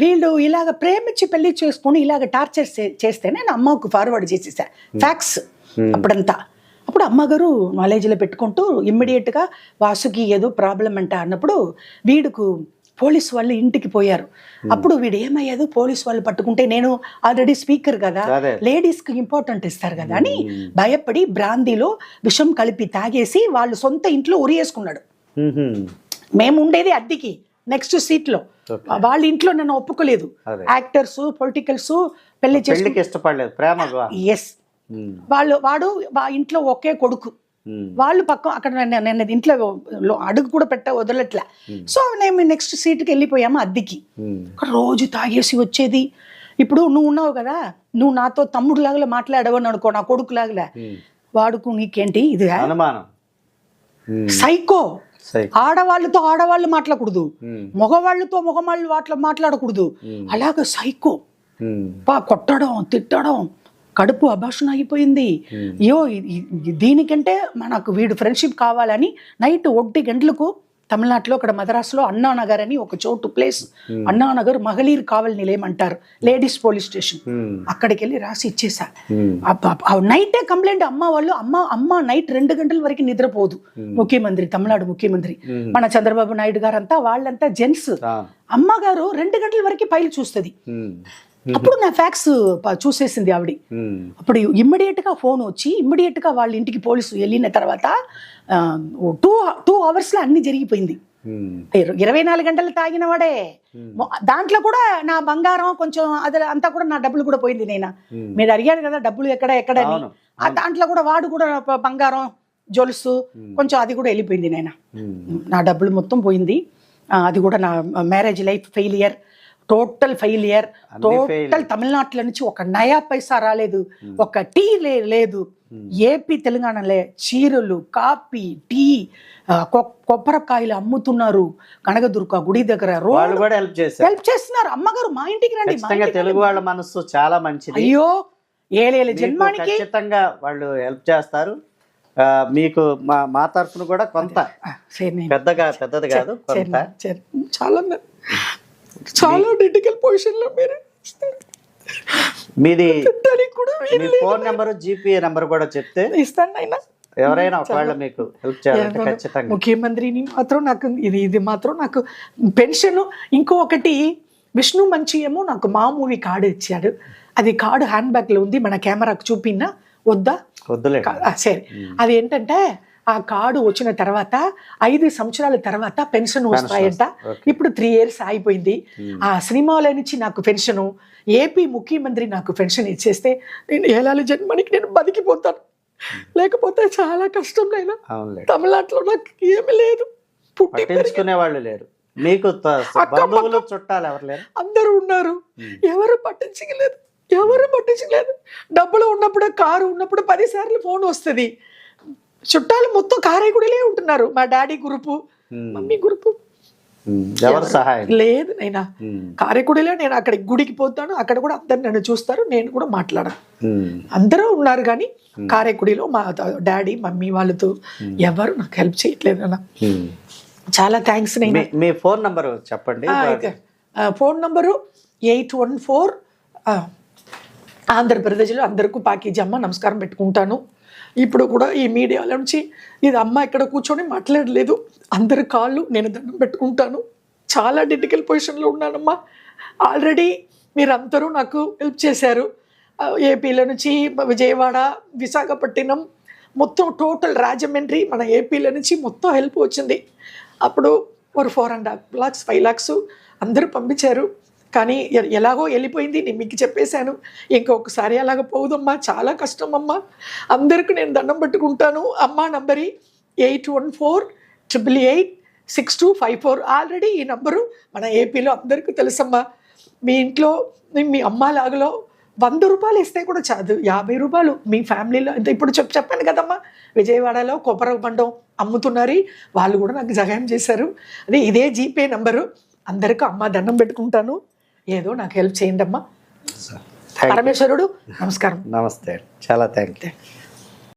వీళ్ళు ఇలాగ ప్రేమించి పెళ్లి చేసుకుని ఇలాగ టార్చర్ చేస్తే నేను అమ్మకు ఫార్వర్డ్ చేసేసా ఫ్యాక్స్ అప్పుడంతా. అప్పుడు అమ్మగారు నాలెడ్జ్లో పెట్టుకుంటూ ఇమ్మీడియట్గా వాసుకి ఏదో ప్రాబ్లం అంట అన్నప్పుడు వీడుకు పోలీసు వాళ్ళు ఇంటికి పోయారు. అప్పుడు వీడు ఏమయ్యాదు, పోలీసు వాళ్ళు పట్టుకుంటే నేను ఆల్రెడీ స్పీకర్ కదా, లేడీస్కి ఇంపార్టెంట్ ఇస్తారు కదా అని భయపడి బ్రాందీలో విషం కలిపి తాగేసి వాళ్ళు సొంత ఇంట్లో ఉరియేసుకున్నాడు. మేము ఉండేది అద్దెకి నెక్స్ట్ సీట్లో, వాళ్ళ ఇంట్లో నన్ను ఒప్పుకోలేదు. యాక్టర్స్, పొలిటికల్స్ పెళ్లి చేసి ఇష్టపడలేదు. ఎస్, వాడు ఇంట్లో ఒకే కొడుకు, వాళ్ళు పక్క అక్కడ నేను ఇంట్లో అడుగు కూడా వదలట్లే. సో నేను నెక్స్ట్ సీట్కి వెళ్ళిపోయాము అద్దెకి. రోజు తాగేసి వచ్చేది. ఇప్పుడు నువ్వు ఉన్నావు కదా, నువ్వు నాతో తమ్ముడు లాగా మాట్లాడవని అనుకో, నా కొడుకు లాగా, వాడుకు నీకేంటి ఇది సైకో. సై. ఆడవాళ్ళతో ఆడవాళ్ళు మాట్లాడకూడదు, ఉమ్, మగవాళ్ళతో మగవాళ్ళు మాట్లాడకూడదు. ఉమ్, అలాగే సైకో ఉమ్, కొట్టడం తిట్టడం, కడుపు అభాషణ అయిపోయింది. ఉమ్, అయ్యో దీనికంటే మనకు వీడు ఫ్రెండ్షిప్ కావాలని నైట్ 1 గంటలకు తమిళనాడులో ఇక్కడ మద్రాసులో అన్నానగర్ అని ఒక చోటు ప్లేస్, అన్నానగర్ మகளிர் కావల్ నిలయం అంటారు, లేడీస్ పోలీస్ స్టేషన్. ఉమ్, అక్కడికి వెళ్ళి రాసి ఇచ్చేసా. ఉమ్, నైటే కంప్లైంట్ అమ్మ వాళ్ళు, అమ్మ నైట్ 2 గంటల వరకు నిద్రపోదు. ముఖ్యమంత్రి, తమిళనాడు ముఖ్యమంత్రి మన చంద్రబాబు నాయుడు గారు అంతా వాళ్ళంతా జెంట్స్. ఆ, అమ్మగారు 2 గంటల వరకు ఫైల్ చూస్తుంది. ఉమ్, అప్పుడు నా ఫ్యాక్స్ చూసేసింది ఆవిడ. ఉమ్, అప్పుడు ఇమ్మీడియట్ గా ఫోన్ వచ్చి ఇమ్మీడియట్ గా వాళ్ళ ఇంటికి పోలీసు వెళ్ళిన తర్వాత 2 hours లో అన్ని జరిగిపోయింది. ఉమ్, 24 గంటలు తాగిన వాడే. దాంట్లో కూడా నా బంగారం కొంచెం అది అంతా కూడా నా డబ్బులు కూడా పోయింది. మీరు అడిగారు కదా డబ్బులు ఎక్కడ అని, అవును. ఆ దాంట్లో కూడా వాడు కూడా బంగారం జొలుసు కొంచెం అది కూడా వెళ్ళిపోయింది. ఉమ్, నా డబ్బులు మొత్తం పోయింది. అది కూడా నా marriage life failure, total failure. Total తమిళనాడులో నుంచి ఒక నయా పైసా రాలేదు, ఒక టీ లేదు. ఏపీ తెలంగాణలే చీరలు, కాఫీ, టీ, కొబ్బరికాయలు అమ్ముతున్నారు. కనకదుర్గ గుడి దగ్గర వాళ్ళు కూడా హెల్ప్ చేశారు. హెల్ప్ చేస్తున్నారు. అమ్మగారు మా ఇంటికి రండి, మా ఖచ్చితంగా ఇంటికి తెలుగు రండి. వాళ్ళ మనస్సు చాలా మంచిది. అయ్యో ఏలేల మీకు జన్మానికి ఖచ్చితంగా వాళ్ళు హెల్ప్ చేస్తారు. మీకు మా తరఫున కూడా కొంత, పెద్దది కాదు కొంత. చాలా క్రిటికల్ పొజిషన్ లో మీరు మీది కూడా మీ ఫోన్ నెంబర్, జీపే నెంబర్ కూడా చెప్తే ఇస్తాను అయినా ఎవరైనా ఒకవేళ మీకు హెల్ప్ చేయాలంటే ఖచ్చితంగా. ముఖ్యమంత్రిని మాత్రం నాకు ఇది మాత్రం నాకు పెన్షన్. ఇంకొకటి విష్ణు మంచి ఏమో నాకు మా మూవీ కార్డు ఇచ్చాడు. అది కార్డు హ్యాండ్ బ్యాగ్ లో ఉంది, మన కెమెరాకు చూపినా వద్దా? వద్దులే. సరే, అది ఏంటంటే ఆ కార్డు వచ్చిన తర్వాత 5 సంవత్సరాల తర్వాత పెన్షన్ వస్తాయంట. ఇప్పుడు 3 years అయిపోయింది. ఆ సినిమాల నుంచి నాకు పెన్షన్, ఏపీ ముఖ్యమంత్రి నాకు పెన్షన్ ఇచ్చేస్తే నేను ఏలాలి జన్మనికి నేను బతికిపోతాను. లేకపోతే చాలా కష్టం. నైనా తమిళనాడులో నాకు ఏమీ లేదు, పట్టించుకునే వాళ్ళు లేరు. మీకు బంధువులు చుట్టాలు ఎవరు లేరు? అందరూ ఉన్నారు, ఎవరు పట్టించలేదు. డబ్బులు ఉన్నప్పుడు, కారు ఉన్నప్పుడు 10 సార్లు ఫోన్ వస్తుంది. చుట్టాలు మొత్తం కారైగూడలే ఉంటున్నారు. మా డాడీ గ్రూపు, మమ్మీ గ్రూపు, ఎవరు సహాయం లేదు. నైనా కారైగూడలో నేను అక్కడ గుడికి పోతాను, అక్కడ కూడా అందరు నన్ను చూస్తారు, నేను కూడా మాట్లాడను. అందరూ ఉన్నారు కానీ కారైగూడలో మా డాడీ మమ్మీ వాళ్ళతో ఎవరు నాకు హెల్ప్ చేయట్లేదు అన్న. చాలా థ్యాంక్స్. నైనా మీ ఫోన్ నంబర్ చెప్పండి. Phone number 814. ఆంధ్రప్రదేశ్లో అందరికీ పాకేజీ అమ్మ నమస్కారం పెట్టుకుంటాను. ఇప్పుడు కూడా ఈ మీడియాల నుంచి ఇది అమ్మ ఇక్కడ కూర్చొని మాట్లాడలేదు, అందరి కాళ్ళు నేను దండం పెట్టుకుంటాను. చాలా క్రిటికల్ పొజిషన్లో ఉన్నానమ్మా. ఆల్రెడీ మీరందరూ నాకు హెల్ప్ చేశారు. ఏపీలో నుంచి విజయవాడ, విశాఖపట్నం మొత్తం టోటల్ రాజమండ్రి, మన ఏపీలో నుంచి మొత్తం హెల్ప్ వచ్చింది. అప్పుడు ఒక 4.5 lakhs 5 lakhs అందరూ పంపించారు. కానీ ఎలాగో వెళ్ళిపోయింది. నేను మీకు చెప్పేశాను, ఇంకొకసారి అలాగ పోదమ్మా, చాలా కష్టం అమ్మా. అందరికీ నేను దండం పెట్టుకుంటాను. అమ్మా నంబరి 8148886254. ఆల్రెడీ ఈ నంబరు మన ఏపీలో అందరికీ తెలుసమ్మా. మీ ఇంట్లో మీ అమ్మ లాగలో 100 రూపాయలు ఇస్తే కూడా చాలు, 50 రూపాయలు మీ ఫ్యామిలీలో. ఇప్పుడు చెప్పాను కదమ్మా, విజయవాడలో కొబ్బరి బండం అమ్ముతున్నారు, వాళ్ళు కూడా నాకు సహాయం చేశారు. అదే ఇదే జీపే నంబరు. అందరికీ అమ్మ దండం పెట్టుకుంటాను, ఏదో నాకు హెల్ప్ చేయండి అమ్మా. పరమేశ్వరుడు నమస్కారం. నమస్తే, చాలా థ్యాంక్ యూ.